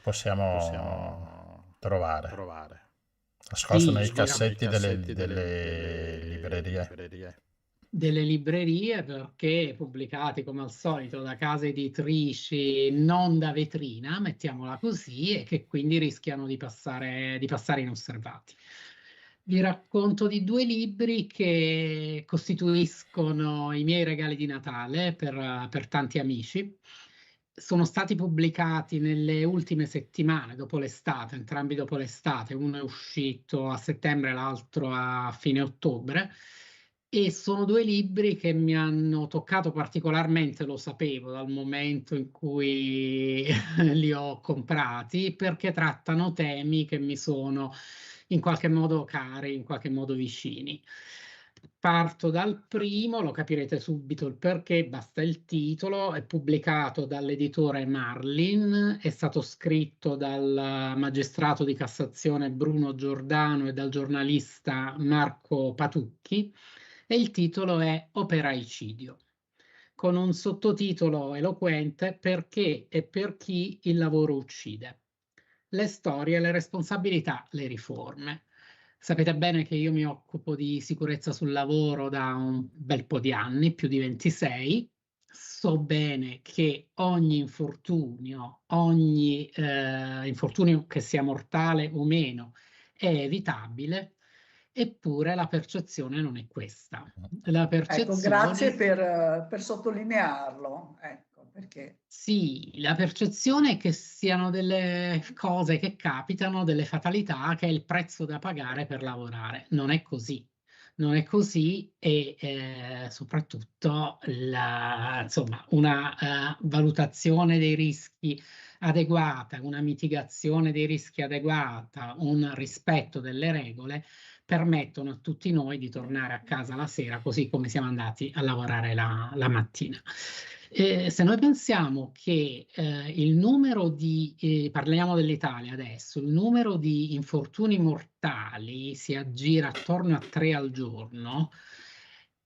Possiamo trovare nascosto nei cassetti delle librerie. Delle librerie, perché pubblicati come al solito da case editrici non da vetrina, mettiamola così, e che quindi rischiano di passare inosservati. Vi racconto di 2 libri che costituiscono i miei regali di Natale per tanti amici. Sono stati pubblicati nelle ultime settimane, dopo l'estate, entrambi dopo l'estate. Uno è uscito a settembre, l'altro a fine ottobre. E sono 2 libri che mi hanno toccato particolarmente, lo sapevo dal momento in cui li ho comprati, perché trattano temi che mi sono in qualche modo cari, in qualche modo vicini. Parto dal primo, lo capirete subito il perché, basta il titolo. È pubblicato dall'editore Marlin, è stato scritto dal magistrato di Cassazione Bruno Giordano e dal giornalista Marco Patucchi, e il titolo è Operaicidio, con un sottotitolo eloquente: Perché e per chi il lavoro uccide. Le storie, le responsabilità, le riforme. Sapete bene che io mi occupo di sicurezza sul lavoro da un bel po' di anni, più di 26. So bene che ogni infortunio che sia mortale o meno, è evitabile, eppure la percezione non è questa. La Ecco, percezione... grazie per sottolinearlo, ecco, perché... Sì, la percezione è che siano delle cose che capitano, delle fatalità, che è il prezzo da pagare per lavorare. Non è così. Non è così, e soprattutto insomma, una valutazione dei rischi adeguata, una mitigazione dei rischi adeguata, un rispetto delle regole permettono a tutti noi di tornare a casa la sera così come siamo andati a lavorare la mattina. Se noi pensiamo che il numero di, parliamo dell'Italia adesso, il numero di infortuni mortali si aggira attorno a 3 al giorno,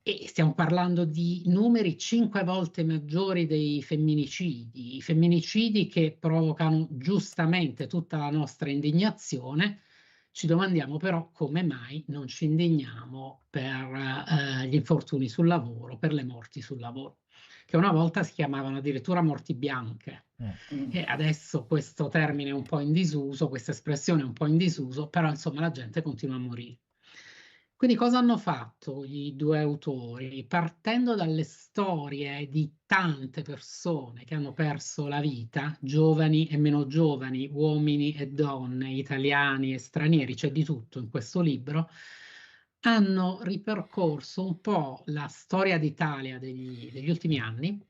e stiamo parlando di numeri 5 volte maggiori dei femminicidi, i femminicidi che provocano giustamente tutta la nostra indignazione. Ci domandiamo però come mai non ci indigniamo per gli infortuni sul lavoro, per le morti sul lavoro, che una volta si chiamavano addirittura morti bianche. E adesso questo termine è un po' in disuso, questa espressione è un po' in disuso, però insomma la gente continua a morire. Quindi cosa hanno fatto i 2 autori? Partendo dalle storie di tante persone che hanno perso la vita, giovani e meno giovani, uomini e donne, italiani e stranieri, c'è di tutto in questo libro, hanno ripercorso un po' la storia d'Italia degli ultimi anni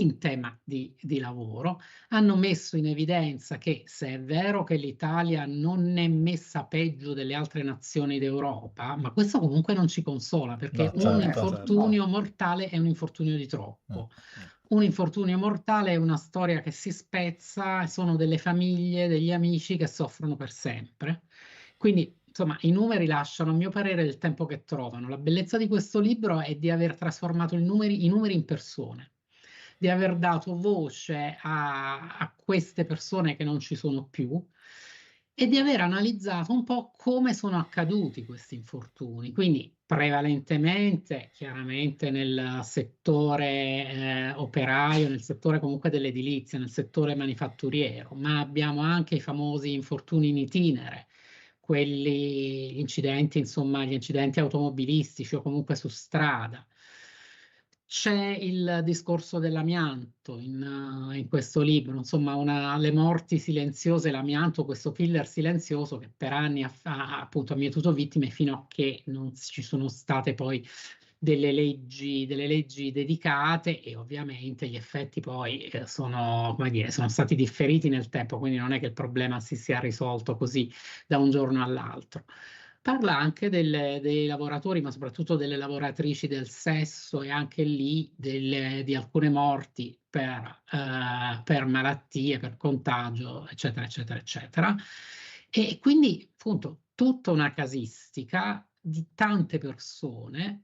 in tema di lavoro, hanno messo in evidenza che, se è vero che l'Italia non è messa peggio delle altre nazioni d'Europa, ma questo comunque non ci consola, perché No, certo, un infortunio mortale è un infortunio di troppo. un infortunio mortale è una storia che si spezza, sono delle famiglie, degli amici che soffrono per sempre. Quindi, insomma, i numeri lasciano, a mio parere, il tempo che trovano. La bellezza di questo libro è di aver trasformato i numeri in persone, di aver dato voce a queste persone che non ci sono più e di aver analizzato un po' come sono accaduti questi infortuni. Quindi prevalentemente, chiaramente nel settore operaio, nel settore comunque dell'edilizia, nel settore manifatturiero, ma abbiamo anche i famosi infortuni in itinere, quelli, gli incidenti, insomma, gli incidenti automobilistici o comunque su strada. C'è il discorso dell'amianto in questo libro, insomma, le morti silenziose, l'amianto, questo killer silenzioso che per anni appunto ha mietoto vittime fino a che non ci sono state poi delle leggi dedicate e ovviamente gli effetti poi sono, come dire, sono stati differiti nel tempo, quindi non è che il problema si sia risolto così da un giorno all'altro. Parla anche dei lavoratori, ma soprattutto delle lavoratrici del sesso e anche lì di alcune morti per malattie, per contagio, eccetera, eccetera, eccetera. E quindi, appunto, tutta una casistica di tante persone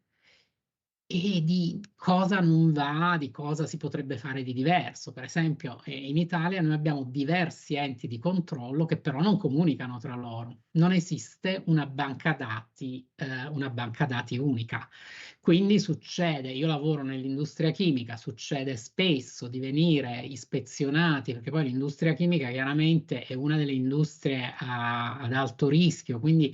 e di cosa non va, di cosa si potrebbe fare di diverso. Per esempio, in Italia noi abbiamo diversi enti di controllo che però non comunicano tra loro. Non esiste una banca dati unica. Quindi succede, io lavoro nell'industria chimica, succede spesso di venire ispezionati, perché poi l'industria chimica chiaramente è una delle industrie ad alto rischio, quindi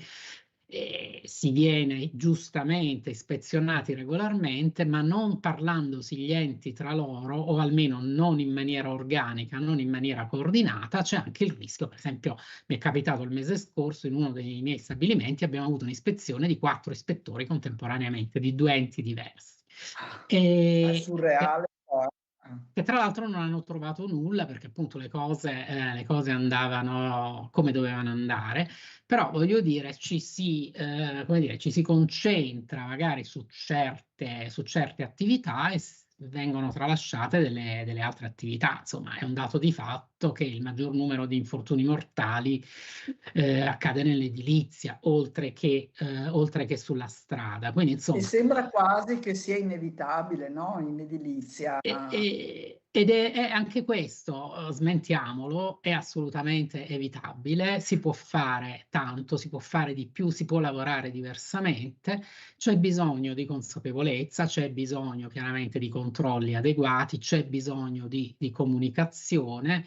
si viene giustamente ispezionati regolarmente, ma non parlandosi gli enti tra loro, o almeno non in maniera organica, non in maniera coordinata, c'è anche il rischio. Per esempio, mi è capitato il mese scorso in uno dei miei stabilimenti, abbiamo avuto un'ispezione di 4 ispettori contemporaneamente, di 2 enti diversi. È surreale. Che tra l'altro non hanno trovato nulla perché appunto le cose andavano come dovevano andare, però voglio dire come dire, ci si concentra magari su certe attività e vengono tralasciate delle altre attività. Insomma, è un dato di fatto che il maggior numero di infortuni mortali accade nell'edilizia, oltre che sulla strada. Quindi, insomma, E sembra quasi che sia inevitabile, no? In edilizia. ed è anche questo, smentiamolo, è assolutamente evitabile, si può fare tanto, si può fare di più, si può lavorare diversamente, c'è bisogno di consapevolezza, c'è bisogno chiaramente di controlli adeguati, c'è bisogno di comunicazione.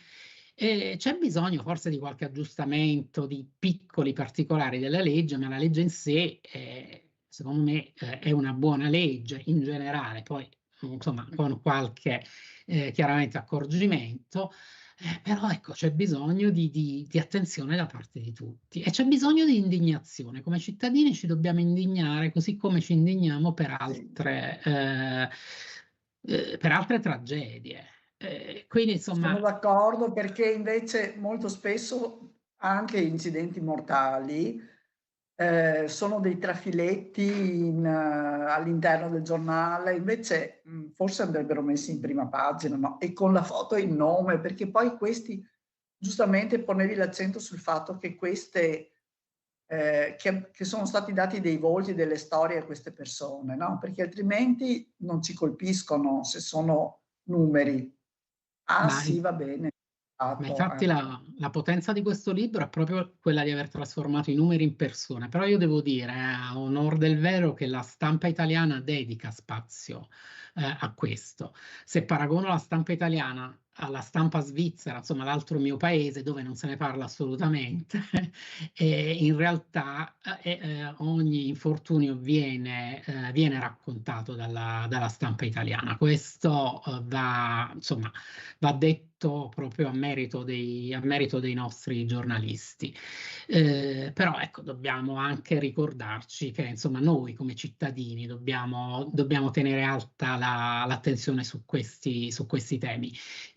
C'è bisogno forse di qualche aggiustamento di piccoli particolari della legge, ma la legge in sé, secondo me, è una buona legge in generale, poi insomma con qualche chiaramente accorgimento, però ecco c'è bisogno di attenzione da parte di tutti e c'è bisogno di indignazione. Come cittadini ci dobbiamo indignare così come ci indigniamo per altre tragedie. Quindi insomma Sono d'accordo perché invece molto spesso anche incidenti mortali sono dei trafiletti all'interno del giornale, invece forse andrebbero messi in prima pagina, no? E con la foto e il nome, perché poi questi, giustamente ponevi l'accento sul fatto che queste, che sono stati dati dei volti, delle storie a queste persone, no? Perché altrimenti non ci colpiscono se sono numeri. Ah sì, va bene. Ma infatti la potenza di questo libro è proprio quella di aver trasformato i numeri in persone, però io devo dire, a onor del vero, che la stampa italiana dedica spazio a questo. Se paragono la stampa italiana alla stampa svizzera, insomma l'altro mio paese dove non se ne parla assolutamente, in realtà ogni infortunio viene raccontato dalla stampa italiana. Questo insomma, va detto proprio a merito dei nostri giornalisti. Però ecco, dobbiamo anche ricordarci che insomma noi come cittadini dobbiamo tenere alta l'attenzione su questi temi.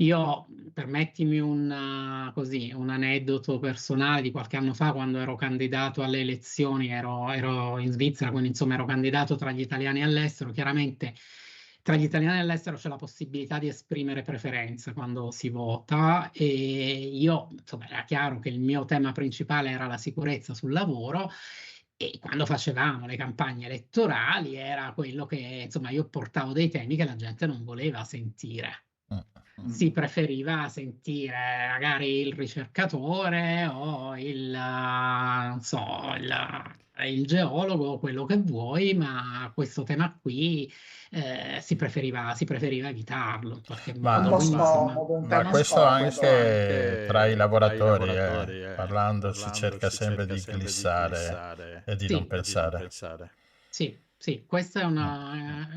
Io, permettimi un aneddoto personale di qualche anno fa, quando ero candidato alle elezioni, ero in Svizzera, quindi insomma ero candidato tra gli italiani all'estero, chiaramente tra gli italiani all'estero c'è la possibilità di esprimere preferenza quando si vota, e io, insomma, era chiaro che il mio tema principale era la sicurezza sul lavoro, e quando facevamo le campagne elettorali era quello che, insomma, io portavo dei temi che la gente non voleva sentire. Si preferiva sentire magari il ricercatore o non so, il geologo, quello che vuoi, ma questo tema qui si preferiva evitarlo in qualche Ma, modo. po' Quindi, ma, insomma, scomodo, un ma tema questo scomodo. anche tra i lavoratori, parlando si cerca sempre di glissare e di non sì, pensare. sì, questo è un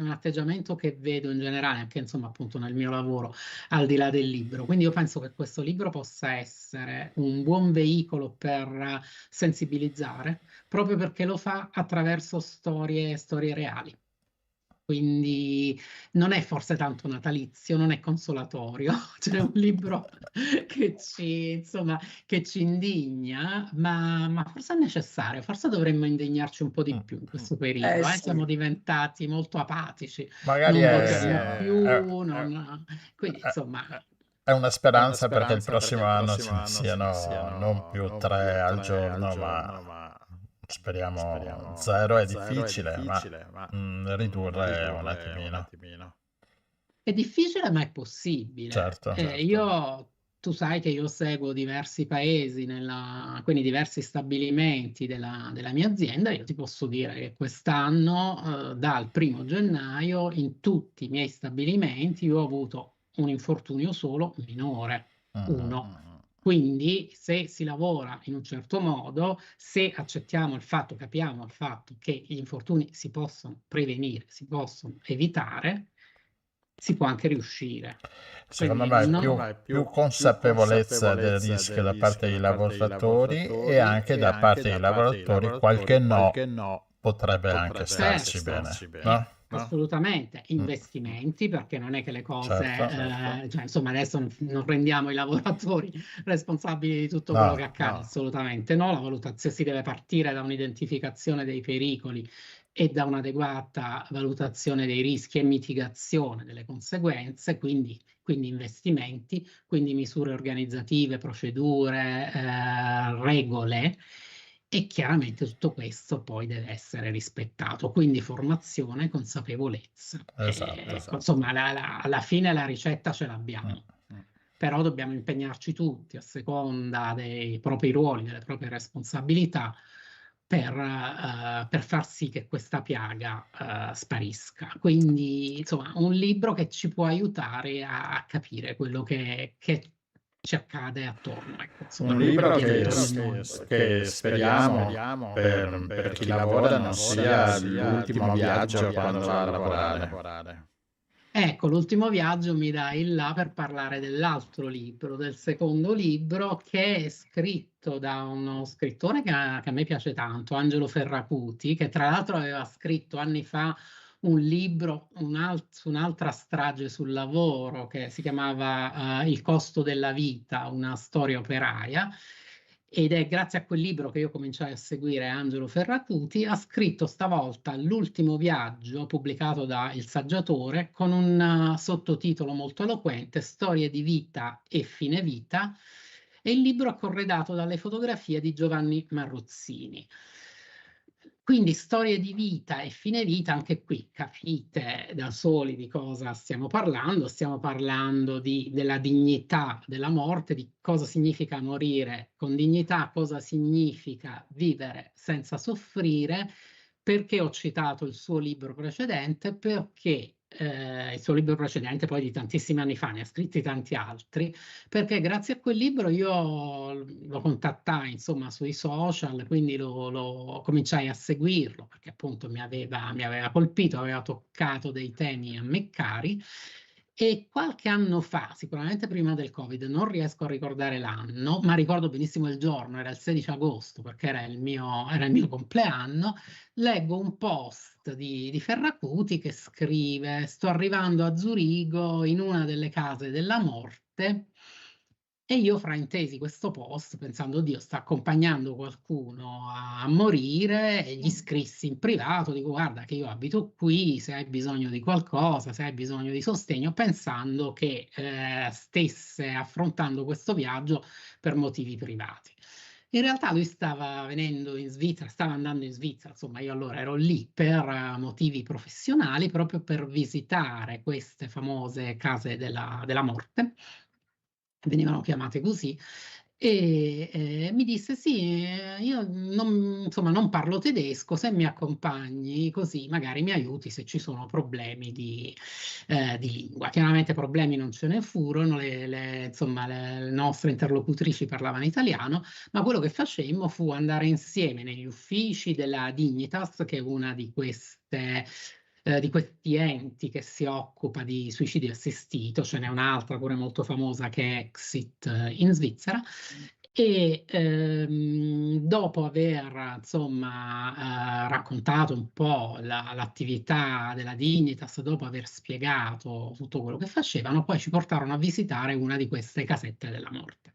atteggiamento che vedo in generale anche, insomma, appunto nel mio lavoro, al di là del libro. Quindi io penso che questo libro possa essere un buon veicolo per sensibilizzare, proprio perché lo fa attraverso storie reali. Quindi non è forse tanto natalizio, non è consolatorio, c'è un libro insomma, che ci indigna, ma forse è necessario, forse dovremmo indignarci un po' di più in questo periodo. Sì. Siamo diventati molto apatici, Magari non votiamo più, quindi è- insomma, è una speranza perché il prossimo anno ce ne siano non più 3 al giorno, ma speriamo 0. È difficile, ma ridurre un attimino. è difficile, ma è possibile. Certo. Tu sai che io seguo diversi paesi, quindi diversi stabilimenti della mia azienda. Io ti posso dire che quest'anno, dal 1° gennaio, in tutti i miei stabilimenti io ho avuto un infortunio solo minore, uno. Quindi se si lavora in un certo modo, se capiamo il fatto che gli infortuni si possono prevenire, si possono evitare, si può anche riuscire. Secondo Quindi me è più consapevolezza del rischio da parte dei lavoratori e anche da parte dei lavoratori qualche no potrebbe anche starci bene, no? assolutamente, investimenti, perché non è che le cose, Certo. cioè, insomma, adesso non rendiamo i lavoratori responsabili di tutto quello che accade, assolutamente no. La valutazione si deve partire da un'identificazione dei pericoli e da un'adeguata valutazione dei rischi e mitigazione delle conseguenze, quindi investimenti, quindi misure organizzative, procedure, regole. E chiaramente tutto questo poi deve essere rispettato, quindi formazione, consapevolezza. Esatto. Insomma, alla fine la ricetta ce l'abbiamo, però dobbiamo impegnarci tutti a seconda dei propri ruoli, delle proprie responsabilità, per far sì che questa piaga sparisca. Quindi, insomma, un libro che ci può aiutare a capire quello che ci accade attorno. Ecco, insomma, Un libro che che speriamo per chi lavora non sia l'ultimo viaggio quando va a lavorare. Ecco, l'ultimo viaggio mi dà il là per parlare dell'altro libro, del secondo libro, che è scritto da uno scrittore che a me piace tanto, Angelo Ferracuti, che tra l'altro aveva scritto anni fa un libro su un'altra strage sul lavoro che si chiamava Il costo della vita, una storia operaia. Ed è grazie a quel libro che io cominciai a seguire Angelo Ferracuti. Ha scritto stavolta L'ultimo viaggio, pubblicato da Il Saggiatore, con un sottotitolo molto eloquente, Storie di vita e fine vita, e il libro è corredato dalle fotografie di Giovanni Marruzzini. Quindi storie di vita e fine vita, anche qui capite da soli di cosa stiamo parlando della dignità della morte, di cosa significa morire con dignità, cosa significa vivere senza soffrire. Perché ho citato il suo libro precedente? Perché il suo libro precedente, poi di tantissimi anni fa, ne ha scritti tanti altri, perché grazie a quel libro io lo contattai, insomma, sui social, quindi lo cominciai a seguirlo, perché appunto mi aveva colpito, aveva toccato dei temi a me cari. E qualche anno fa, sicuramente prima del Covid, non riesco a ricordare l'anno, ma ricordo benissimo il giorno, era il 16 agosto, perché era il mio compleanno, leggo un post di Ferracuti che scrive: sto arrivando a Zurigo in una delle case della morte E io fraintesi questo post pensando: "Dio, sta accompagnando qualcuno a morire", e gli scrissi in privato, dico: "Guarda che io abito qui, se hai bisogno di qualcosa, se hai bisogno di sostegno", pensando che, stesse affrontando questo viaggio per motivi privati. In realtà lui stava venendo in Svizzera, stava andando in Svizzera, insomma io allora ero lì per motivi professionali, proprio per visitare queste famose case della morte, venivano chiamate così, e, mi disse: "Sì, io non insomma non parlo tedesco, se mi accompagni così magari mi aiuti se ci sono problemi di lingua". Chiaramente problemi non ce ne furono, le nostre interlocutrici parlavano italiano, ma quello che facemmo fu andare insieme negli uffici della Dignitas, che è una di questi enti che si occupa di suicidio assistito. Ce n'è un'altra pure molto famosa che è Exit, in Svizzera, e dopo aver insomma raccontato un po' l'attività della Dignitas, dopo aver spiegato tutto quello che facevano, poi ci portarono a visitare una di queste casette della morte.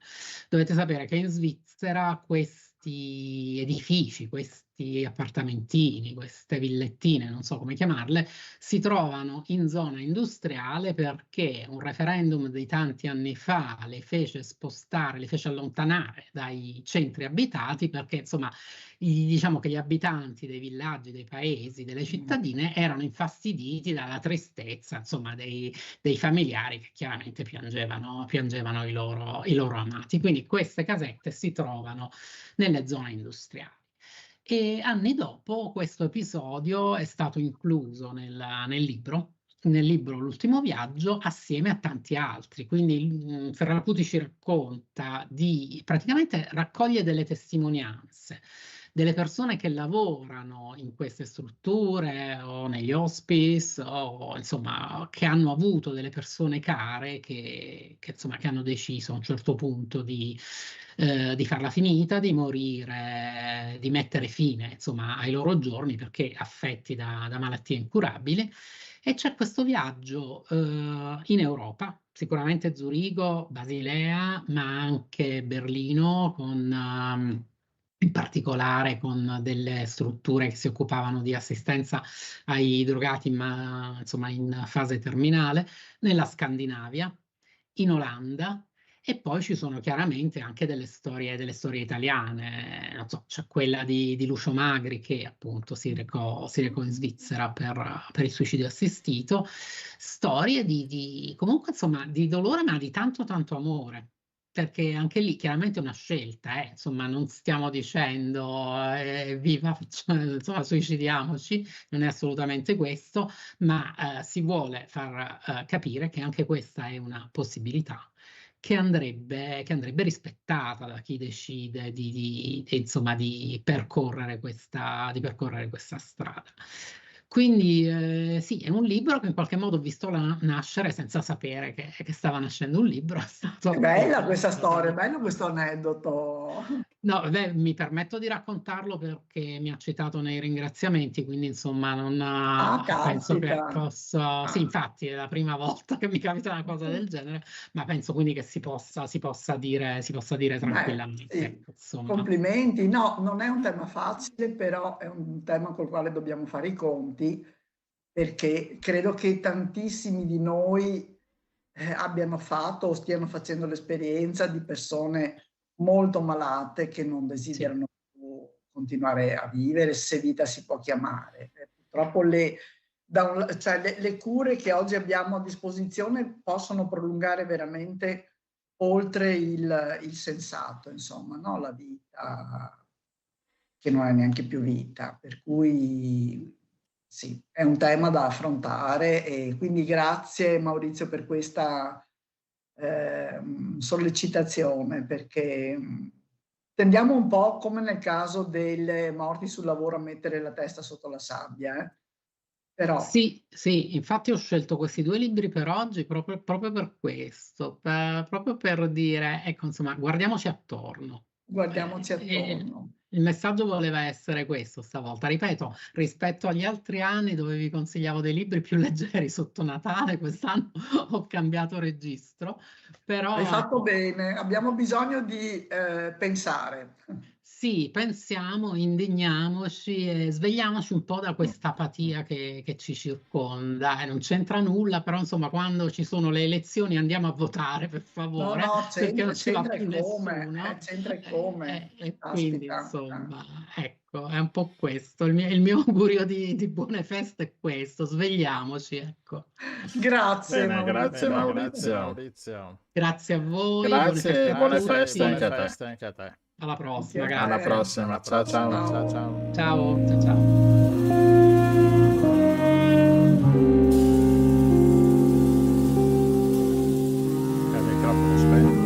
Dovete sapere che in Svizzera questi edifici, questi appartamentini, queste villettine, non so come chiamarle, si trovano in zona industriale perché un referendum di tanti anni fa le fece spostare, le fece allontanare dai centri abitati, perché insomma diciamo che gli abitanti dei villaggi, dei paesi, delle cittadine erano infastiditi dalla tristezza, insomma, dei familiari che chiaramente piangevano i loro amati. Quindi queste casette si trovano nelle zone industriali. E anni dopo questo episodio è stato incluso nel libro L'ultimo viaggio, assieme a tanti altri. Quindi Ferracuti ci racconta praticamente raccoglie delle testimonianze delle persone che lavorano in queste strutture o negli hospice, o insomma che hanno avuto delle persone care insomma che hanno deciso a un certo punto di farla finita, di morire, di mettere fine insomma ai loro giorni perché affetti da malattie incurabili. E c'è questo viaggio in Europa, sicuramente Zurigo, Basilea, ma anche Berlino, in particolare con delle strutture che si occupavano di assistenza ai drogati, ma insomma in fase terminale, nella Scandinavia, in Olanda. E poi ci sono chiaramente anche delle storie italiane, non so, c'è quella di Lucio Magri che appunto si recò in Svizzera per il suicidio assistito, storie comunque insomma di dolore ma di tanto tanto amore, perché anche lì chiaramente è una scelta, insomma non stiamo dicendo viva, insomma suicidiamoci, non è assolutamente questo, ma si vuole far capire che anche questa è una possibilità che andrebbe rispettata da chi decide insomma, di percorrere questa strada. Quindi sì, è un libro che in qualche modo ho visto nascere senza sapere che stava nascendo un libro. È bella questa storia, è bello questo aneddoto. No, vabbè, mi permetto di raccontarlo perché mi ha citato nei ringraziamenti, quindi insomma penso che Caspita. possa. Sì, infatti è la prima volta che mi capita una cosa del genere, ma penso quindi che si possa dire tranquillamente, Sì, ecco, insomma. complimenti. No, non è un tema facile, però è un tema col quale dobbiamo fare i conti, perché credo che tantissimi di noi abbiano fatto o stiano facendo l'esperienza di persone molto malate che non Sì, desiderano più continuare a vivere, se vita si può chiamare. Purtroppo le cure che oggi abbiamo a disposizione possono prolungare veramente oltre il sensato, insomma, no? La vita che non è neanche più vita, per cui sì, è un tema da affrontare, e quindi grazie Maurizio per questa sollecitazione, perché tendiamo un po', come nel caso delle morti sul lavoro, a mettere la testa sotto la sabbia, però sì, infatti ho scelto questi due libri per oggi proprio per questo, proprio per dire, ecco, insomma, guardiamoci attorno. guardiamoci Eh, attorno. Il messaggio voleva essere questo stavolta. Ripeto, rispetto agli altri anni dove vi consigliavo dei libri più leggeri sotto Natale, quest'anno ho cambiato registro, però Hai fatto ecco, bene, abbiamo bisogno di pensare. sì, pensiamo, indigniamoci e svegliamoci un po' da questa apatia che ci circonda. Non c'entra nulla, però insomma, quando ci sono le elezioni andiamo a votare, per No, favore, no, perché non ci va c'entra più e come, nessuno. c'entra e come. E quindi, Caspita. insomma, ecco, è un po' questo. Il mio augurio di buone feste è questo, svegliamoci, ecco. Grazie Bene, grazie Maurizio. Maurizio. Grazie a voi, Grazie e buone tutti. feste anche a te. Alla prossima, Anche a Alla te. grazie. prossima. Ciao ciao. Ciao. Ciao ciao. Ciao, ciao, ciao. Il microfono spento.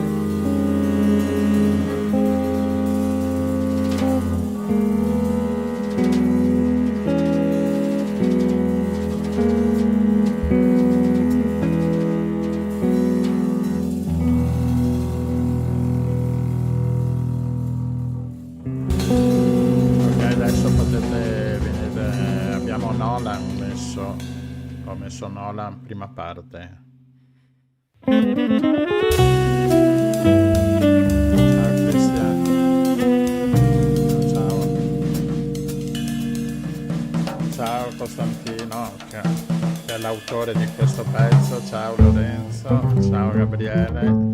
Ok, adesso potete venire. Abbiamo Nolan ho messo Nolan prima parte. Ciao Cristian. Ciao. Ciao Costantino, che è l'autore di questo pezzo. Ciao Lorenzo. Ciao Gabriele.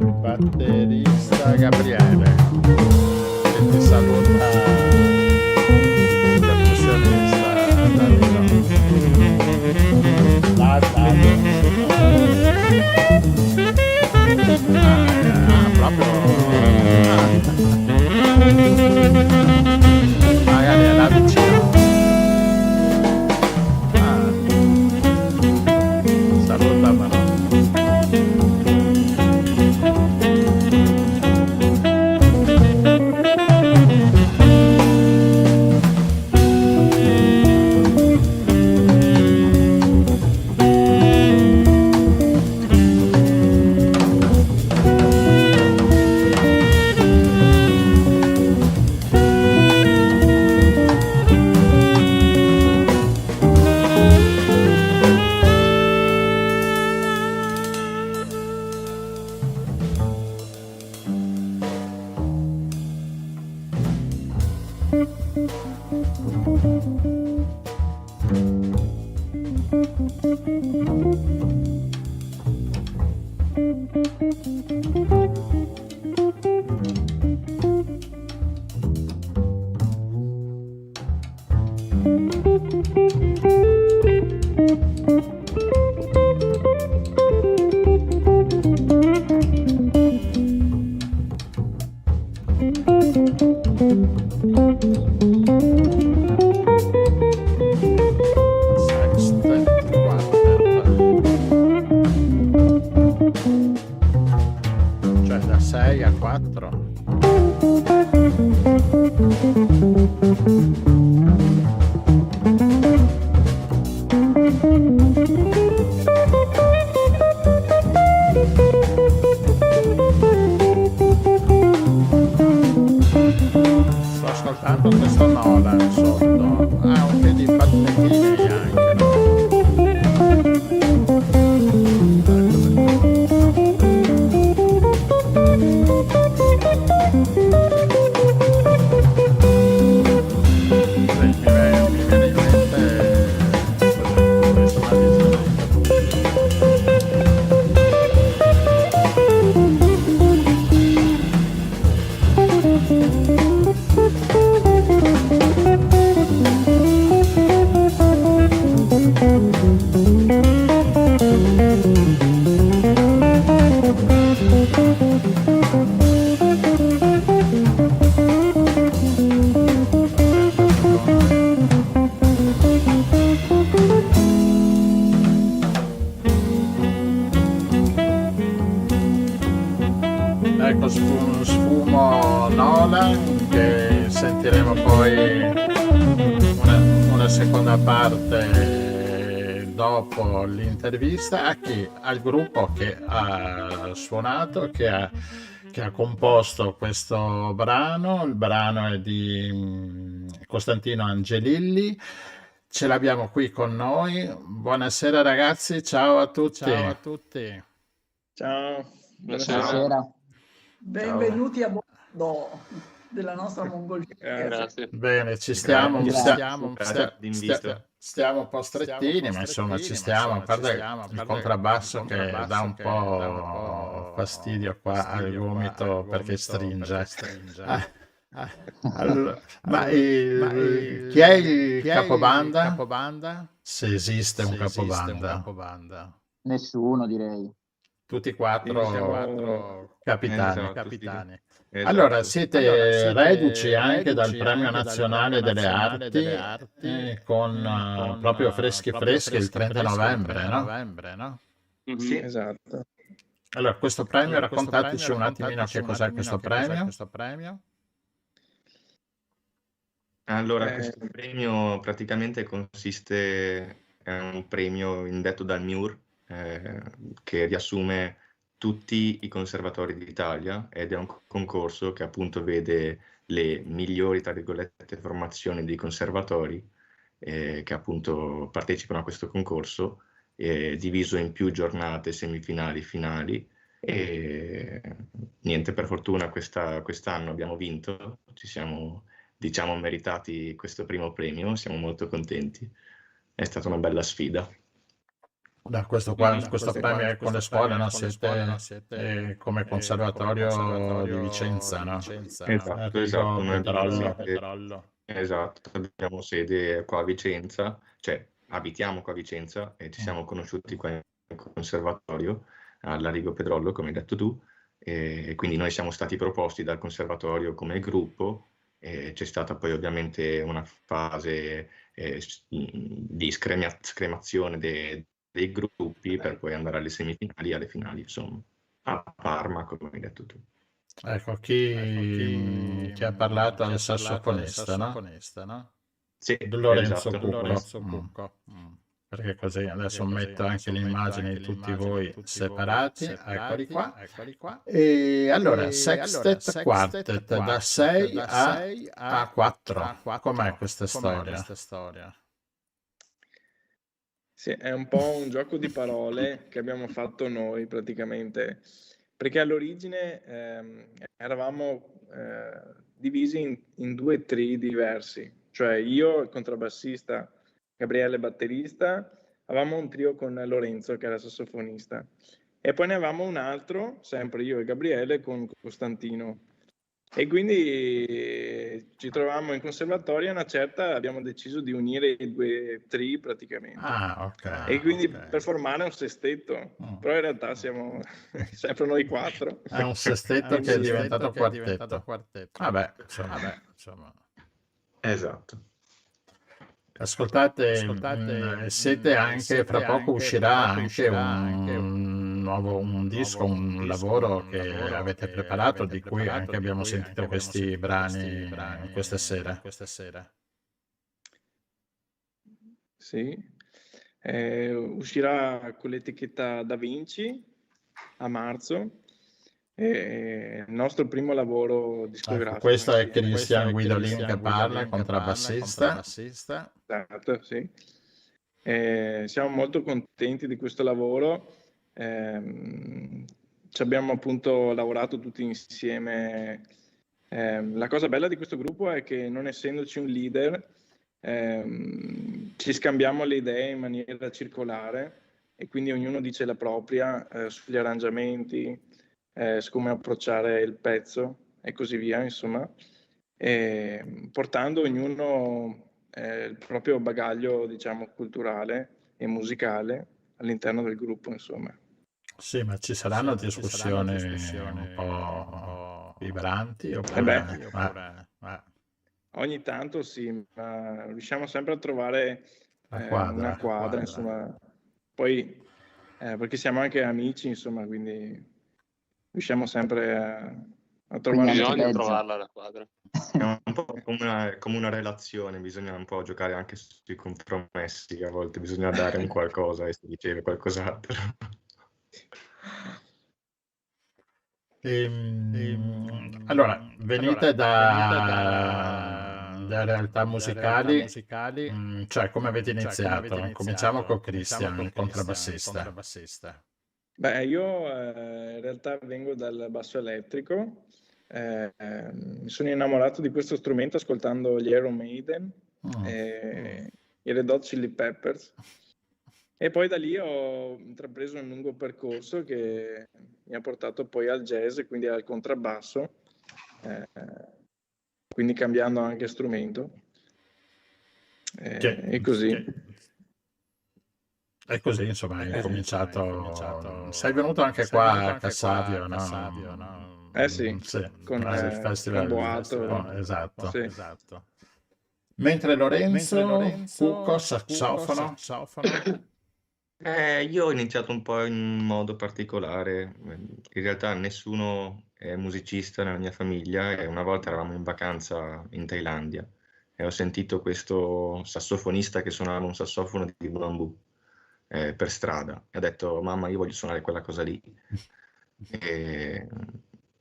Il batterista Gabriele, che ti saluta, il percussionista Danilo. Proprio magari è là vicino. Salutamelo. Sextet quartet. Cioè da 6 a 4. Sto ascoltando questo Nolan sotto. Ha un po' di batterini anche. Mi viene in mente ecco sfumo Nolan, che sentiremo poi una seconda parte dopo l'intervista a chi? Al gruppo che ha suonato, che ha composto questo brano. Il brano è di Costantino Angelilli. Ce l'abbiamo qui con noi. Buonasera ragazzi, ciao a tutti. Ciao a tutti. Ciao, Buonasera. Benvenuti a bordo della nostra mongolfiera. grazie. Bene, ci stiamo, Grazie. stiamo un po' strettini, ma insomma ci stiamo, a parte il contrabbasso che dà un po' fastidio qua al gomito perché stringe. Allora, chi è il capobanda? Se esiste un capobanda. Nessuno, direi. Tutti quattro Siamo capitani. Esatto. Allora, siete reduci anche dal Premio Nazionale delle Arti con proprio freschi il 30 novembre, no? Sì, esatto. Allora, questo premio, raccontateci un attimino che cos'è questo premio. Allora, questo premio praticamente è un premio indetto dal MIUR che riassume tutti i conservatori d'Italia ed è un concorso che appunto vede le migliori, tra virgolette, formazioni dei conservatori che appunto partecipano a questo concorso, diviso in più giornate, semifinali, finali. E niente, per fortuna quest'anno abbiamo vinto, ci siamo, diciamo, meritati questo primo premio, siamo molto contenti, è stata una bella sfida. Questo premio è con le scuole, no? Siete come conservatorio di Vicenza, no? Esatto, noi abbiamo sede qua a Vicenza, cioè abitiamo qua a Vicenza e ci siamo conosciuti qua in conservatorio all'Arigo Pedrollo, come hai detto tu, e quindi noi siamo stati proposti dal conservatorio come gruppo e c'è stata poi ovviamente una fase di scremazione dei gruppi per poi andare alle semifinali e alle finali, insomma, a Parma, come hai detto tu. Ecco, chi ha parlato è il sassofonista, no? Sì, Lorenzo esatto. Cucco. Perché così adesso metto anche l'immagine di tutti voi separati, eccoli qua. E allora, Sextet Quartet da 6 a 4. Com'è questa storia? Sì, è un po' un gioco di parole che abbiamo fatto noi praticamente, perché all'origine eravamo divisi in due tri diversi, cioè io, il contrabbassista, Gabriele, batterista, avevamo un trio con Lorenzo che era sassofonista e poi ne avevamo un altro, sempre io e Gabriele, con Costantino. E quindi ci trovavamo in conservatorio e a una certa abbiamo deciso di unire i due tri praticamente. E quindi per formare un sestetto, però in realtà siamo sempre noi quattro. È un sestetto che è diventato quartetto. Vabbè, insomma. Esatto. Ascoltate, siete anche, fra poco uscirà anche un disco, un lavoro che avete preparato, di cui anche abbiamo sentito questi brani questa sera. Sì, uscirà con l'etichetta Da Vinci a marzo. È il nostro primo lavoro discografico. Questo è Cristian Guidolin che parla, contrabbassista. Esatto, sì. Siamo molto contenti di questo lavoro. Ci abbiamo appunto lavorato tutti insieme. La cosa bella di questo gruppo è che, non essendoci un leader, ci scambiamo le idee in maniera circolare e quindi ognuno dice la propria sugli arrangiamenti, su come approcciare il pezzo e così via, insomma, portando ognuno il proprio bagaglio, diciamo, culturale e musicale all'interno del gruppo, insomma. Sì, ma ci saranno discussioni un po' vibranti? Oppure... Ogni tanto sì, ma riusciamo sempre a trovare una quadra, insomma. Poi, perché siamo anche amici, insomma, quindi riusciamo sempre a Quindi trovare anche Bisogna peggio. trovarla la quadra. È un po' come una relazione, bisogna un po' giocare anche sui compromessi, a volte bisogna dare un qualcosa e si riceve qualcos'altro. Allora, venite da realtà musicali, cioè come avete iniziato? Cominciamo con Christian, il contrabbassista. Beh, io in realtà vengo dal basso elettrico, mi sono innamorato di questo strumento ascoltando gli Iron Maiden, i Red Hot Chili Peppers, e poi da lì ho intrapreso un lungo percorso che mi ha portato poi al jazz e quindi al contrabbasso, quindi cambiando anche strumento, e così. E così, insomma, hai cominciato. Sei venuto anche qua a Cassavio, no? Sì, con il festival. Boato. Esatto. Sì. Mentre Lorenzo, Cucco, sassofono. Io ho iniziato un po' in modo particolare, in realtà nessuno è musicista nella mia famiglia e una volta eravamo in vacanza in Thailandia e ho sentito questo sassofonista che suonava un sassofono di bambù per strada e ho detto mamma io voglio suonare quella cosa lì. E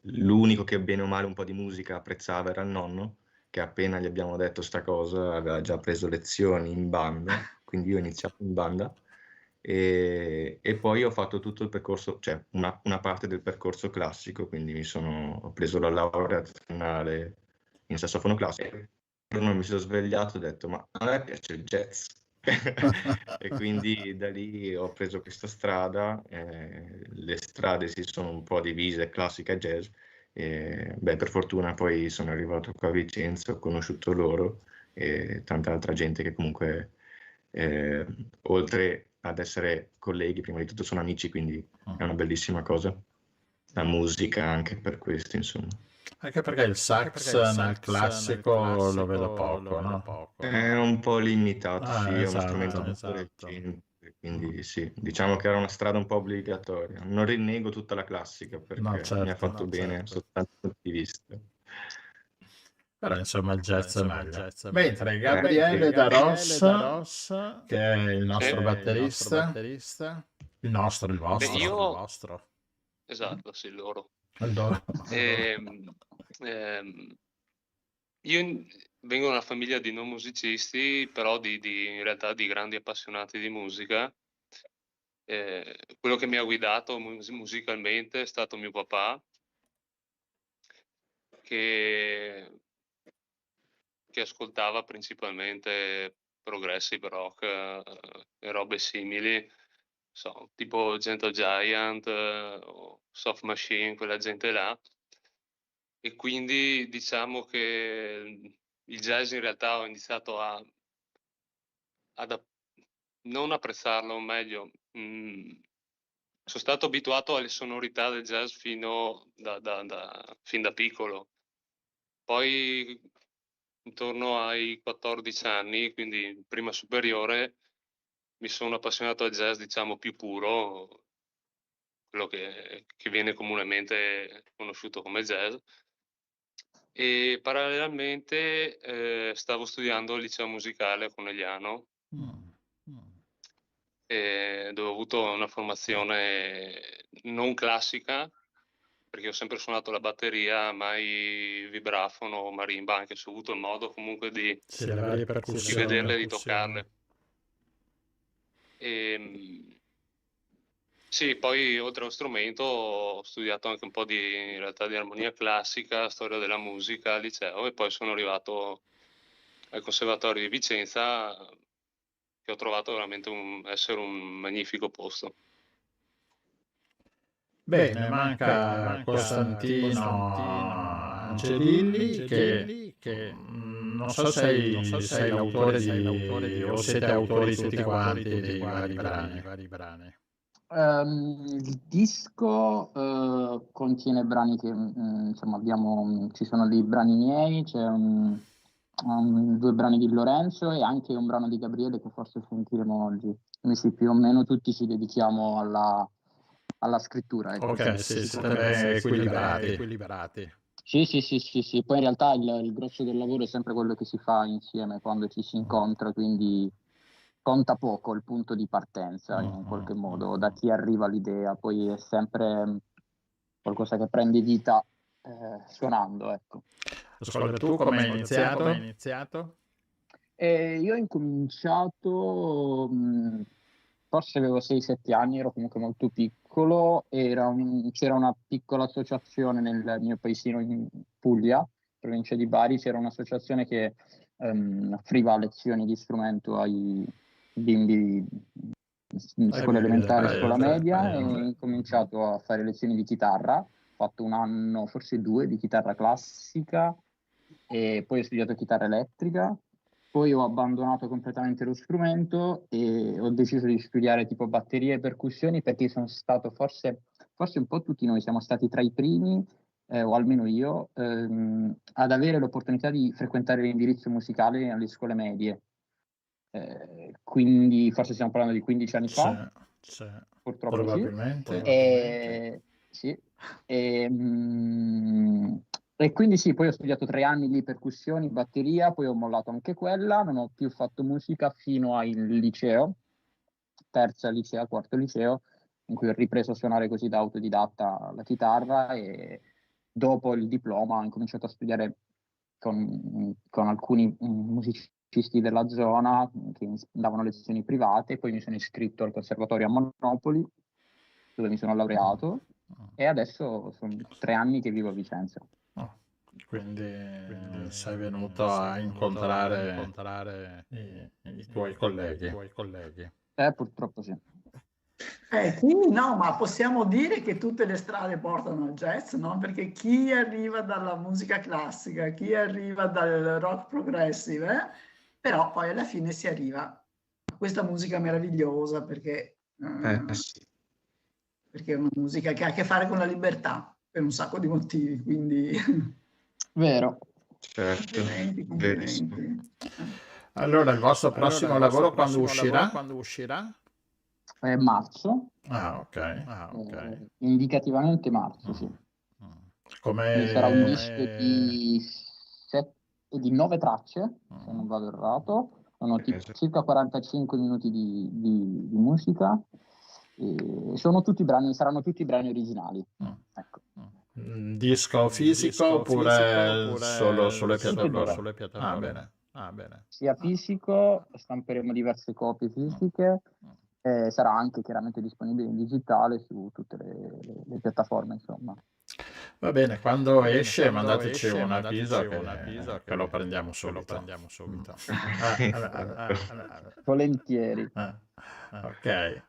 l'unico che bene o male un po' di musica apprezzava era il nonno, che appena gli abbiamo detto sta cosa aveva già preso lezioni in banda, quindi io ho iniziato in banda e poi ho fatto tutto il percorso, cioè una parte del percorso classico, quindi ho preso la laurea triennale in sassofono classico. Un giorno mi sono svegliato e ho detto ma a me piace il jazz. E quindi da lì ho preso questa strada, le strade si sono un po' divise, classica e jazz, per fortuna poi sono arrivato qua a Vicenza, ho conosciuto loro e tanta altra gente che comunque oltre ad essere colleghi prima di tutto sono amici, quindi è una bellissima cosa, la musica anche per questo insomma. Anche perché il sax nel classico lo vedo poco, no? È un po' limitato, sì, è uno strumento molto esatto. recente, quindi sì, diciamo che era una strada un po' obbligatoria. Non rinnego tutta la classica perché No, mi ha certo, fatto bene sotto tanti punti di vista. Però insomma il jazz è meglio. Mentre Gabriele da Rossa, che è il nostro batterista, il vostro. Esatto, sì, loro. Allora. Io vengo da una famiglia di non musicisti, però in realtà di grandi appassionati di musica. Quello che mi ha guidato musicalmente è stato mio papà, che ascoltava principalmente progressive rock e robe simili, tipo Gentle Giant o Soft Machine, quella gente là. E quindi diciamo che il jazz in realtà ho iniziato non apprezzarlo, o meglio, sono stato abituato alle sonorità del jazz fin da piccolo. Poi intorno ai 14 anni, quindi prima superiore, mi sono appassionato al jazz, diciamo, più puro, quello che viene comunemente conosciuto come jazz. E parallelamente stavo studiando al liceo musicale a Conegliano, dove ho avuto una formazione non classica, perché ho sempre suonato la batteria, mai vibrafono, marimba, anche se ho avuto il modo comunque di vederle e di toccarle. Sì, poi oltre allo strumento ho studiato anche un po' in realtà di armonia classica, storia della musica al liceo e poi sono arrivato al Conservatorio di Vicenza, che ho trovato veramente essere un magnifico posto. Bene, manca Costantino Angelilli che non so se sei l'autore o siete autori tutti quanti dei vari brani. Il disco contiene brani che insomma ci sono dei brani miei, c'è 2 brani di Lorenzo e anche un brano di Gabriele che forse sentiremo oggi. Quindi sì, più o meno tutti ci dedichiamo alla scrittura. Ecco. Ok, sì, siete equilibrati. Sì, poi in realtà il grosso del lavoro è sempre quello che si fa insieme quando ci si incontra, quindi conta poco il punto di partenza in qualche modo, da chi arriva l'idea, poi è sempre qualcosa che prende vita suonando, ecco. Ascolta, tu come hai iniziato? Io ho incominciato, forse avevo 6-7 anni, ero comunque molto piccolo, c'era una piccola associazione nel mio paesino in Puglia, provincia di Bari, c'era un'associazione che offriva lezioni di strumento ai bimbi in scuola elementare, scuola media, e ho incominciato a fare lezioni di chitarra, ho fatto un anno, forse 2, di chitarra classica, e poi ho studiato chitarra elettrica. Poi ho abbandonato completamente lo strumento e ho deciso di studiare tipo batterie e percussioni, perché sono stato forse un po' tutti noi siamo stati tra i primi, o almeno io, ad avere l'opportunità di frequentare l'indirizzo musicale alle scuole medie. Quindi forse stiamo parlando di 15 anni fa, purtroppo probabilmente. Sì. E quindi sì, poi ho studiato 3 anni di percussioni, batteria, poi ho mollato anche quella, non ho più fatto musica fino al liceo, terza liceo, quarto liceo, in cui ho ripreso a suonare così da autodidatta la chitarra, e dopo il diploma ho incominciato a studiare con alcuni musicisti della zona che davano lezioni private, poi mi sono iscritto al conservatorio a Monopoli, dove mi sono laureato, e adesso sono 3 anni che vivo a Vicenza. Quindi sei venuto a incontrare i tuoi colleghi. Purtroppo sì. Quindi no, ma possiamo dire che tutte le strade portano al jazz, no? Perché chi arriva dalla musica classica, chi arriva dal rock progressive, però poi alla fine si arriva a questa musica meravigliosa, perché è una musica che ha a che fare con la libertà, per un sacco di motivi, quindi... Vero. Certo, Complimenti. Allora, il vostro prossimo lavoro quando uscirà? Marzo. Ok. Indicativamente marzo, sì. Come... Sarà un disco di 9 tracce, se non vado errato. Sono circa 45 minuti di musica. E saranno tutti brani originali. Ecco. Disco fisico oppure solo sulle piattaforme? Bene. Sia fisico, stamperemo diverse copie fisiche, sarà anche chiaramente disponibile in digitale su tutte le piattaforme, insomma. Va bene, quando esce mandateci un avviso che lo prendiamo subito. Volentieri. Ok.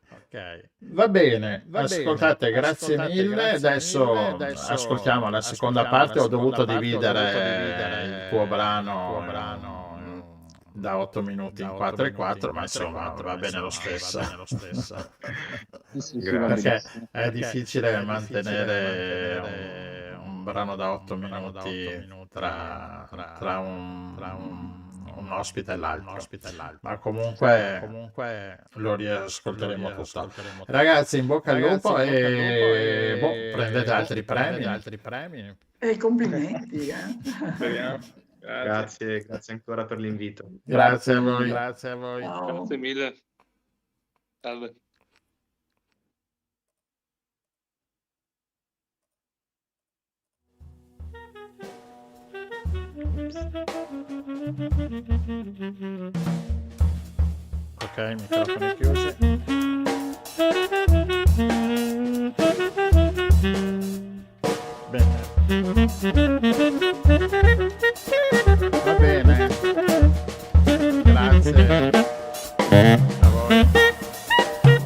Va bene. Ascoltate, grazie mille. Adesso ascoltiamo la seconda parte. Ho dovuto dividere il tuo brano da 8 minuti in 4 e 4, ma insomma va bene lo stesso. Perché è difficile mantenere un brano da 8 minuti tra un ospite e l'altro, ma comunque lo riascolteremo tutto. Ragazzi, in bocca al lupo e prendete altri premi. E complimenti. Grazie ancora per l'invito. Grazie a voi. Ciao. Grazie mille. Salve. Ok, microfoni chiusi. Bene. Va bene. Grazie a voi.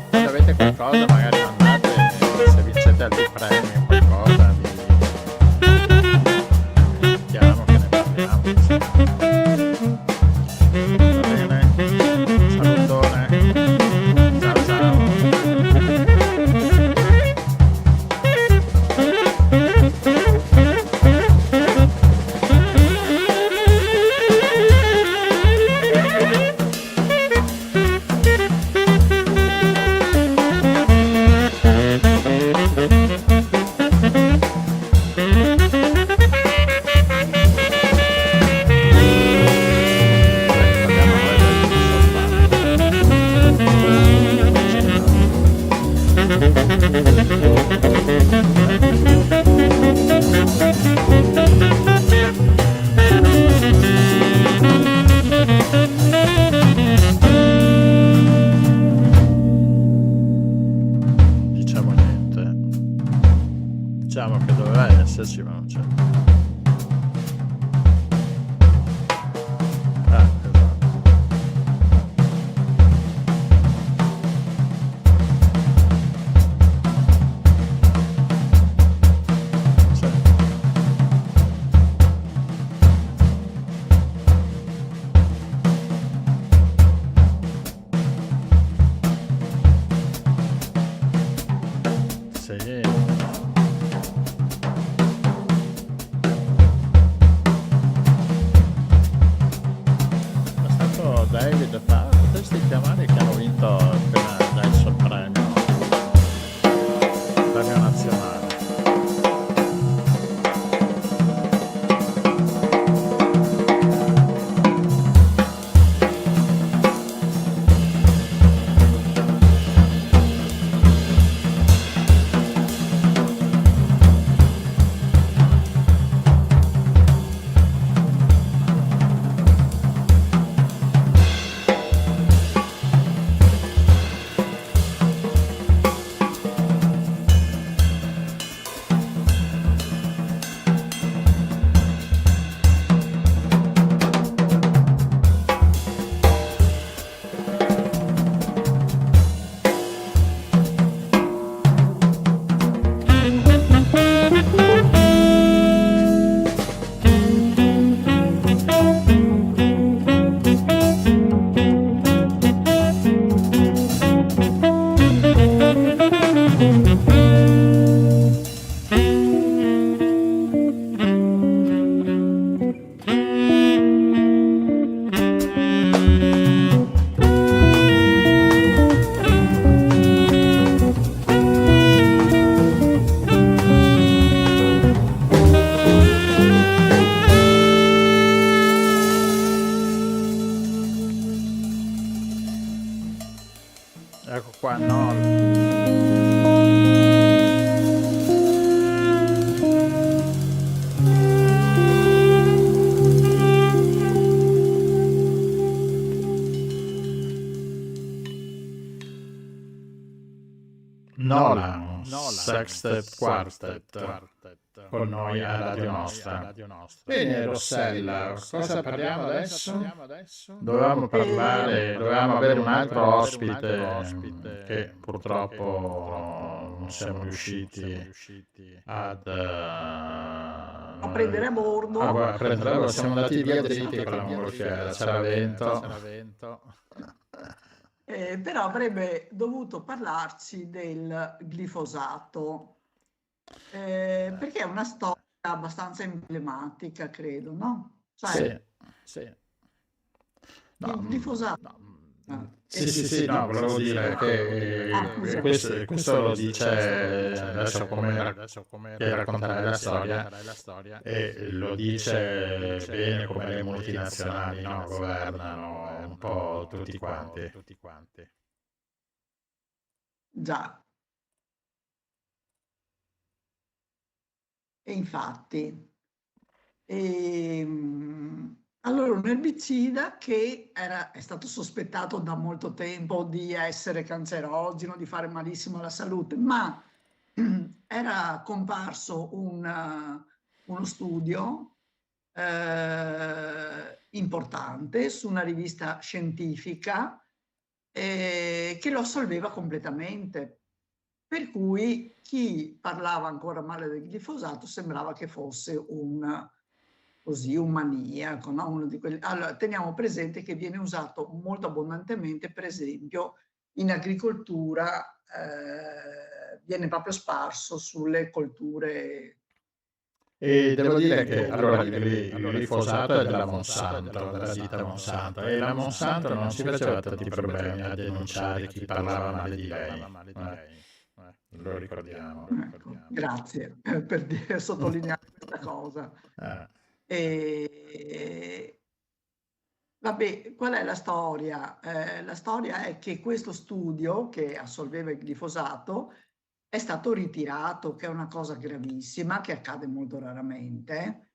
Se avete qualcosa magari mandate, se vincete altri premi o qualcosa, chiaro che ne parliamo. Va bene? Salutone. Ciao. Diciamo che doveva esserci, ma non c'è. Esatto. Sì. Sì. È stato David fa, potresti chiamare che hanno vinto appena adesso il premio nazionale. Ecco qua, no. Nolan, Sextet Quartet, con noi a Radio Nostra. Bene, Rossella, cosa parliamo adesso? Dovevamo avere un altro ospite che purtroppo non siamo riusciti a prendere a bordo. Siamo andati via dritti con la mongolfiera, c'era vento. Però avrebbe dovuto parlarci del glifosato, perché è una storia abbastanza emblematica, credo, no? Cioè, Sì. il glifosato. Sì, no, volevo dire che questo lo dice adesso come che raccontare la storia, e lo dice bene come le multinazionali, no, governano un po' tutti quanti. Già. E infatti, allora un erbicida che è stato sospettato da molto tempo di essere cancerogeno, di fare malissimo alla salute, ma era comparso uno studio importante su una rivista scientifica che lo assolveva completamente. Per cui chi parlava ancora male del glifosato sembrava che fosse un maniaco, no? Uno di quelli. Allora, teniamo presente che viene usato molto abbondantemente, per esempio, in agricoltura, viene proprio sparso sulle colture. E devo dire che allora il glifosato è della Monsanto, della ditta Monsanto, e la Monsanto non si faceva tanti problemi a denunciare chi parlava male di lei. Lo ricordiamo. Ecco, grazie per sottolineare questa cosa. Vabbè, qual è la storia? La storia è che questo studio che assolveva il glifosato è stato ritirato, che è una cosa gravissima, che accade molto raramente,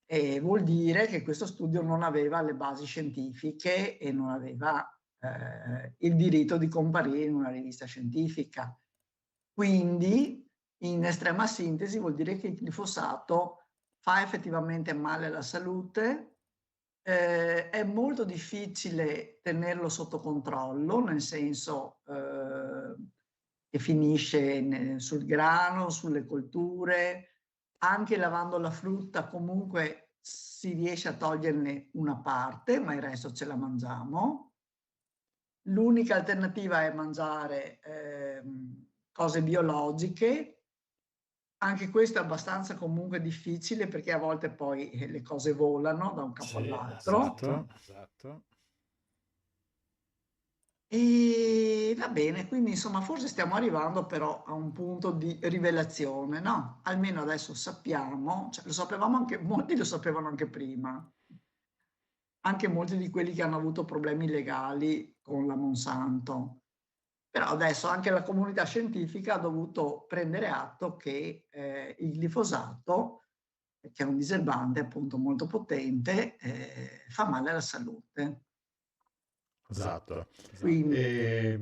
e vuol dire che questo studio non aveva le basi scientifiche e non aveva il diritto di comparire in una rivista scientifica. Quindi In estrema sintesi vuol dire che il glifosato fa effettivamente male alla salute, è molto difficile tenerlo sotto controllo, nel senso che finisce sul grano, sulle colture, anche lavando la frutta comunque si riesce a toglierne una parte, ma il resto ce la mangiamo. L'unica alternativa è mangiare cose biologiche. Anche questo è abbastanza comunque difficile perché a volte poi le cose volano da un capo all'altro. Esatto. E va bene, quindi insomma forse stiamo arrivando però a un punto di rivelazione, no? Almeno adesso sappiamo, cioè lo sapevamo anche, molti lo sapevano anche prima, anche molti di quelli che hanno avuto problemi legali con la Monsanto. Però adesso anche la comunità scientifica ha dovuto prendere atto che il glifosato, che è un diserbante appunto molto potente, fa male alla salute. Esatto. Quindi,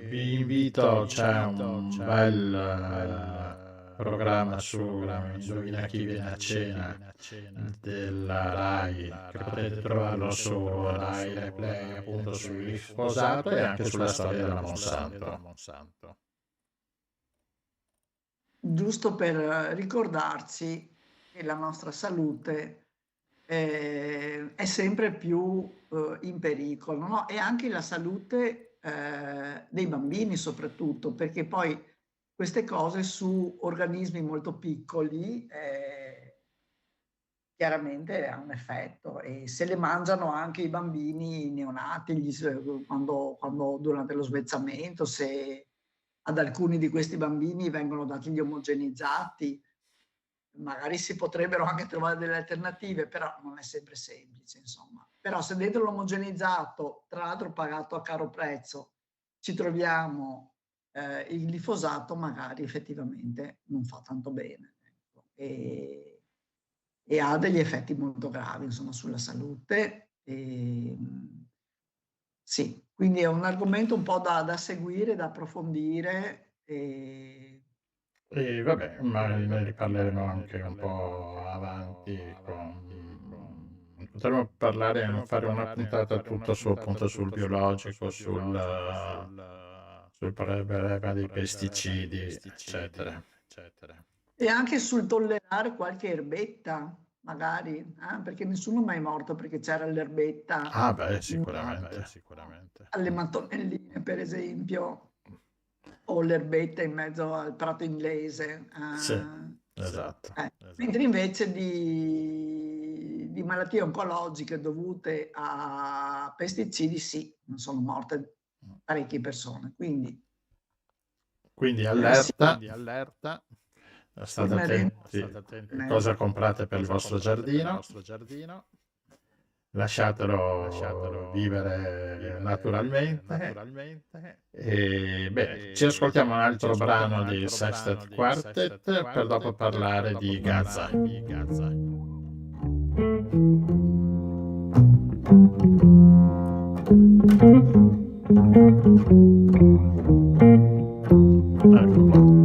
vi invito, c'è un bel programma su Indovina chi viene a cena della Rai, che potete trovarlo su Rai Replay, appunto sul glifosato e anche sulla storia della Monsanto. giusto per ricordarci che la nostra salute è sempre più in pericolo, no? E anche la salute dei bambini soprattutto, perché poi queste cose su organismi molto piccoli chiaramente ha un effetto, e se le mangiano anche i bambini neonati quando durante lo svezzamento, se ad alcuni di questi bambini vengono dati gli omogenizzati, magari si potrebbero anche trovare delle alternative, però non è sempre semplice, insomma. Però se dentro l'omogenizzato, tra l'altro pagato a caro prezzo, ci troviamo il glifosato, magari effettivamente non fa tanto bene, ecco. E ha degli effetti molto gravi, insomma, sulla salute. Sì, quindi è un argomento un po' da seguire, da approfondire. E vabbè, ma ne riparleremo anche un po' avanti. Potremmo parlare, fare una puntata tutta sul biologico, sul problema dei pesticidi, eccetera. E anche sul tollerare qualche erbetta, magari, perché nessuno mai è morto perché c'era l'erbetta. Ah beh, sicuramente. Alle mattonelline, per esempio, o l'erbetta in mezzo al prato inglese. Sì, esatto. Mentre invece di malattie oncologiche dovute a pesticidi, sì, non sono morte parecchie persone. Quindi allerta. State attenti a cosa comprate per il vostro giardino. Lasciatelo vivere naturalmente. E bene, ci ascoltiamo un altro brano di Sextet Quartet per dopo parlare di Gaza. Ecco qua.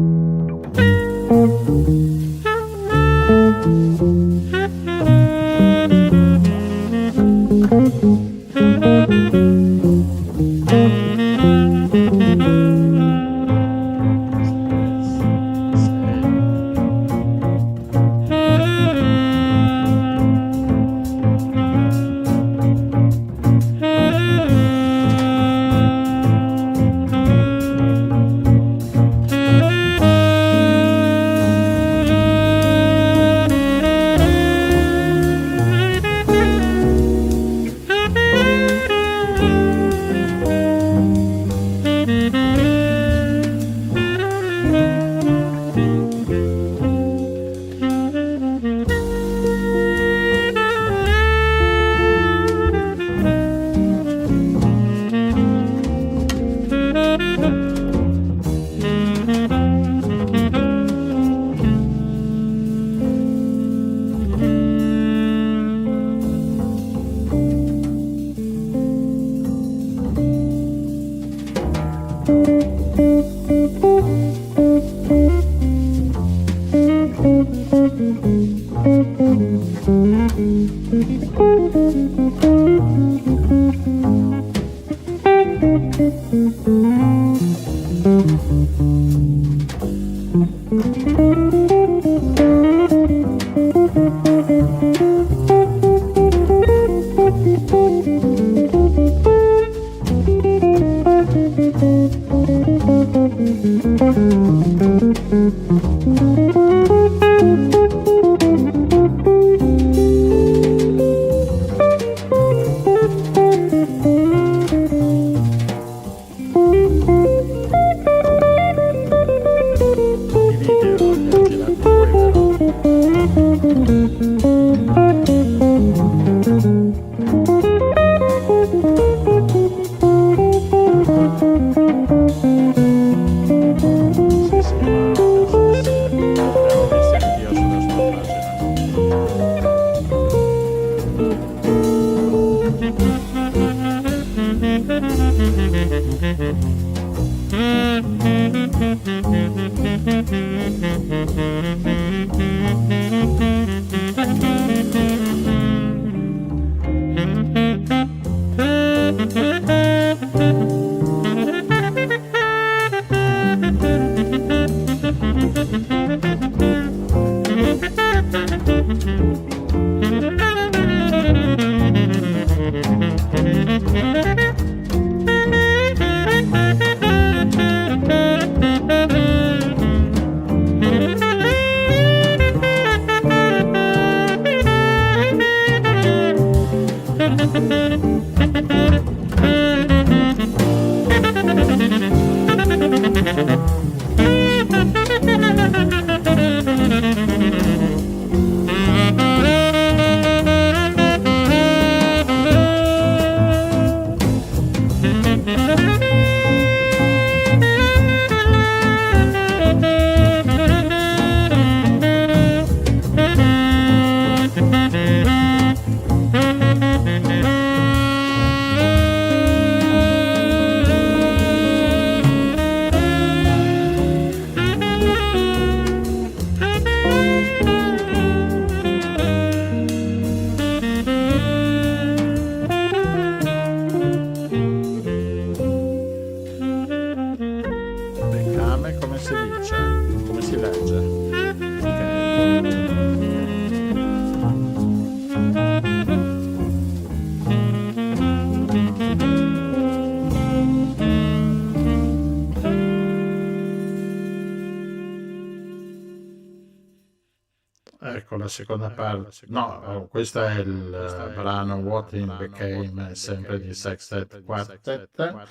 Ecco la seconda parte. No, questo è il brano What in Became, sempre di Sextet Quartet.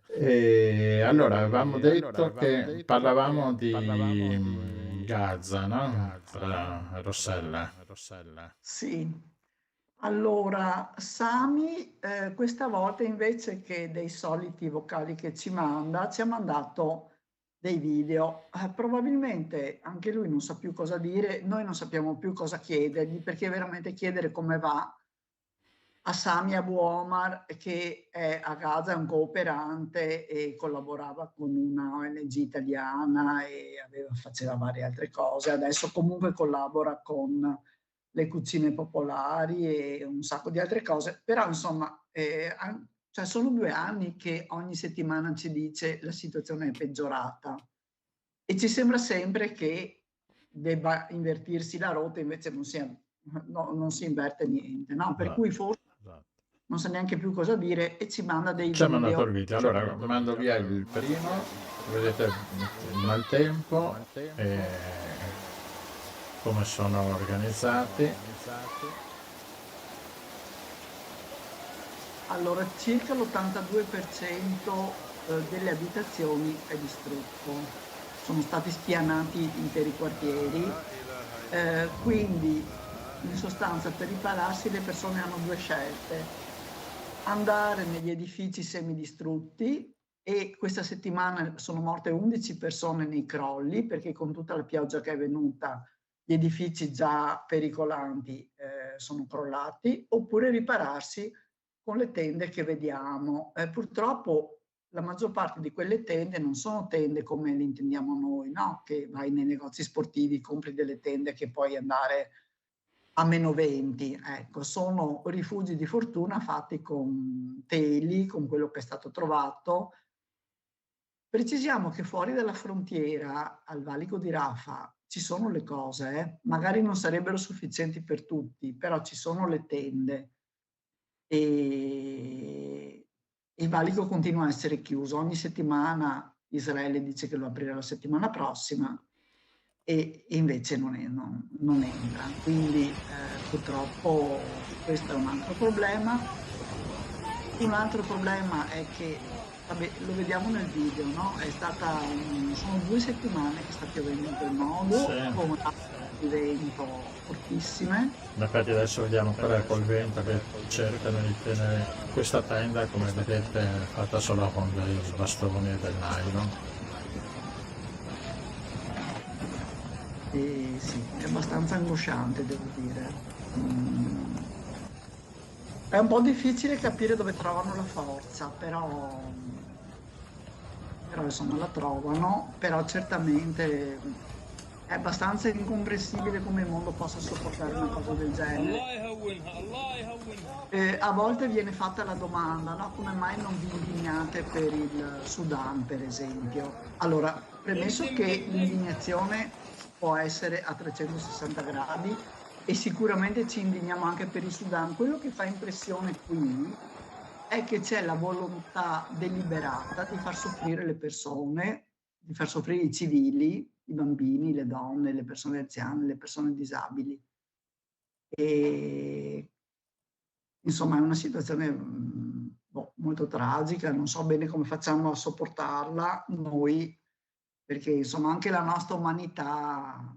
E allora avevamo detto che parlavamo di Gaza, no? Rossella. Sì, allora Sami questa volta invece che dei soliti vocali che ci ha mandato dei video. Probabilmente anche lui non sa più cosa dire, noi non sappiamo più cosa chiedergli, perché veramente chiedere come va a Sami Abu Omar, che è a Gaza, è un cooperante e collaborava con una ONG italiana e faceva varie altre cose. Adesso comunque collabora con le cucine popolari e un sacco di altre cose, però insomma cioè sono 2 anni che ogni settimana ci dice la situazione è peggiorata e ci sembra sempre che debba invertirsi la rotta, invece non si inverte niente, no? Per cui forse non sa neanche più cosa dire e ci manda dei Ci ha video. mandato il video. Allora mando via il primo, vedete il maltempo e come sono organizzati. Allora, circa l'82% delle abitazioni è distrutto, sono stati spianati interi quartieri, quindi in sostanza per ripararsi le persone hanno 2 scelte: andare negli edifici semidistrutti, e questa settimana sono morte 11 persone nei crolli, perché con tutta la pioggia che è venuta gli edifici già pericolanti sono crollati, oppure ripararsi con le tende che vediamo. Purtroppo la maggior parte di quelle tende non sono tende come le intendiamo noi, no? Che vai nei negozi sportivi, compri delle tende che puoi andare a -20, ecco, sono rifugi di fortuna fatti con teli, con quello che è stato trovato. Precisiamo che fuori dalla frontiera, al valico di Rafah, ci sono le cose, magari non sarebbero sufficienti per tutti, però ci sono le tende e il valico continua a essere chiuso. Ogni settimana Israele dice che lo aprirà la settimana prossima e invece non entra. Quindi purtroppo questo è un altro problema. Un altro problema è che, vabbè, lo vediamo nel video, no? Sono 2 settimane che sta piovendo in quel modo, Sì. con di vento fortissime. Infatti adesso vediamo quella col vento che cercano di tenere questa tenda, come vedete, è fatta solo con dei bastoni e del nylon. E sì, è abbastanza angosciante, devo dire. È un po' difficile capire dove trovano la forza, però insomma la trovano, però certamente è abbastanza incomprensibile come il mondo possa sopportare una cosa del genere. A volte viene fatta la domanda, no? Come mai non vi indignate per il Sudan, per esempio? Allora, premesso che l'indignazione può essere a 360 gradi e sicuramente ci indigniamo anche per il Sudan, quello che fa impressione qui è che c'è la volontà deliberata di far soffrire le persone, di far soffrire i civili, i bambini, le donne, le persone anziane, le persone disabili. E insomma è una situazione molto tragica, non so bene come facciamo a sopportarla noi, perché insomma anche la nostra umanità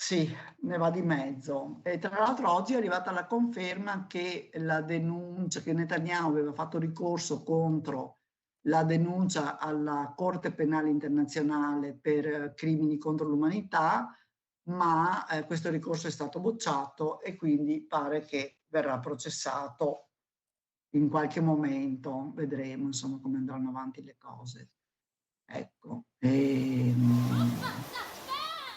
sì, ne va di mezzo. E tra l'altro oggi è arrivata la conferma che la denuncia, che Netanyahu aveva fatto ricorso contro la denuncia alla Corte Penale Internazionale per crimini contro l'umanità, ma questo ricorso è stato bocciato e quindi pare che verrà processato in qualche momento. Vedremo insomma come andranno avanti le cose. Ecco.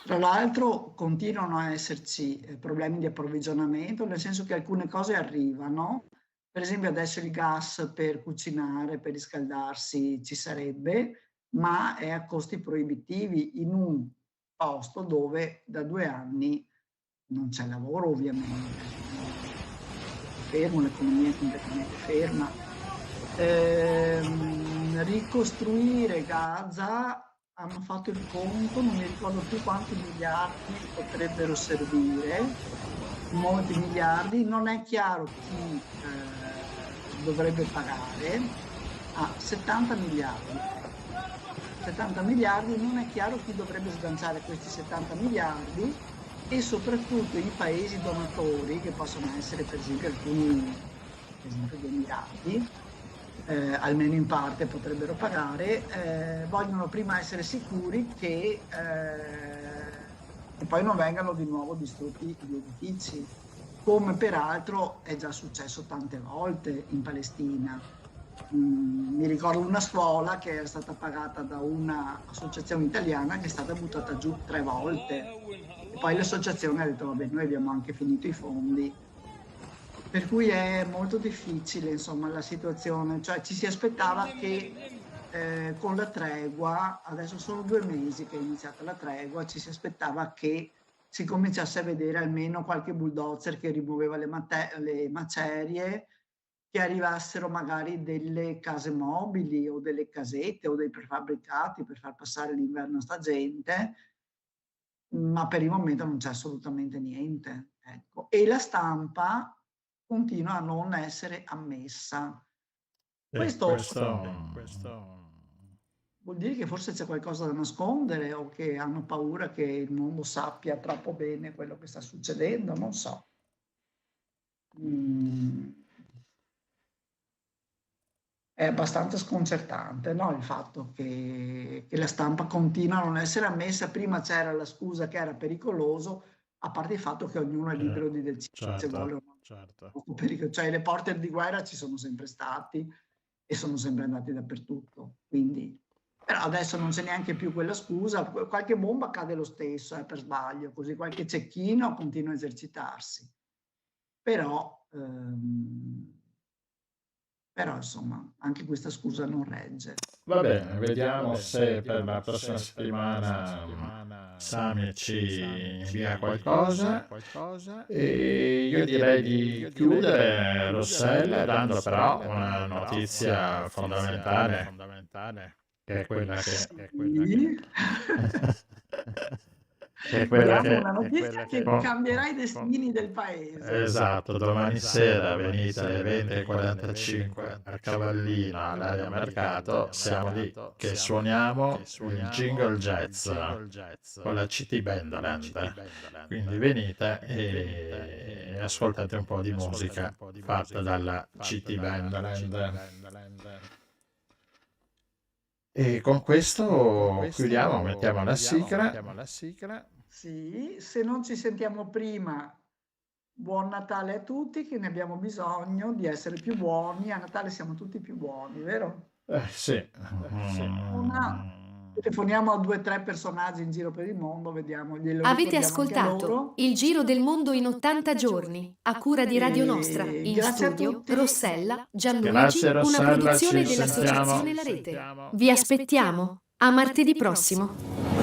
Tra l'altro continuano a esserci problemi di approvvigionamento, nel senso che alcune cose arrivano, per esempio adesso il gas per cucinare, per riscaldarsi ci sarebbe, ma è a costi proibitivi in un posto dove da 2 anni non c'è lavoro ovviamente, fermo, l'economia è completamente ferma. Ricostruire Gaza, hanno fatto il conto, non mi ricordo più quanti miliardi potrebbero servire, molti miliardi, non è chiaro chi dovrebbe pagare, 70 miliardi. 70 miliardi, non è chiaro chi dovrebbe sganciare questi 70 miliardi e soprattutto i paesi donatori, che possono essere per esempio alcuni, per esempio gli Emirati, almeno in parte potrebbero pagare, vogliono prima essere sicuri che poi non vengano di nuovo distrutti gli edifici, come peraltro è già successo tante volte in Palestina. Mi ricordo una scuola che era stata pagata da un'associazione italiana che è stata buttata giù 3 volte e poi l'associazione ha detto vabbè, noi abbiamo anche finito i fondi. Per cui è molto difficile insomma la situazione, cioè ci si aspettava che con la tregua, adesso sono 2 mesi che è iniziata la tregua, ci si aspettava che si cominciasse a vedere almeno qualche bulldozer che rimuoveva le macerie, che arrivassero magari delle case mobili o delle casette o dei prefabbricati per far passare l'inverno a sta gente, ma per il momento non c'è assolutamente niente. Ecco. E la stampa continua a non essere ammessa. Questo vuol dire che forse c'è qualcosa da nascondere o che hanno paura che il mondo sappia troppo bene quello che sta succedendo, non so. È abbastanza sconcertante, no? Il fatto che la stampa continua a non essere ammessa. Prima c'era la scusa che era pericoloso, a parte il fatto che ognuno è libero di decidere se vuole o no. Cioè le porte di guerra ci sono sempre stati e sono sempre andati dappertutto. Quindi, però adesso non c'è neanche più quella scusa, qualche bomba cade lo stesso, per sbaglio, così qualche cecchino continua a esercitarsi. Però insomma, anche questa scusa non regge. Va bene, vediamo se per la prossima settimana Sami ci invia qualcosa. E io direi di chiudere, Rossella, dando però una notizia fondamentale, che è quella Abbiamo una notizia che cambierà i destini del paese. Esatto, domani sera venite alle 20:45 a Cavallino all'area mercato, siamo lì che suoniamo il jingle jazz con la CT Bendaland, quindi venite e ascoltate un po' di musica fatta dalla CT Bendaland. E con questo chiudiamo, mettiamo la sigla. Sì, se non ci sentiamo prima, buon Natale a tutti, che ne abbiamo bisogno di essere più buoni. A Natale siamo tutti più buoni, vero? Sì. Telefoniamo a 2 o 3 personaggi in giro per il mondo, vediamo. Avete ascoltato Il Giro del Mondo in 80 giorni, a cura di Radio Nostra, in grazie a studio tutti. Rossella, Gianluigi, Grazie, Rossella, una produzione ci dell'Associazione La Rete. Vi aspettiamo a martedì prossimo.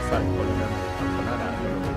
Fai il collegamento con la radio.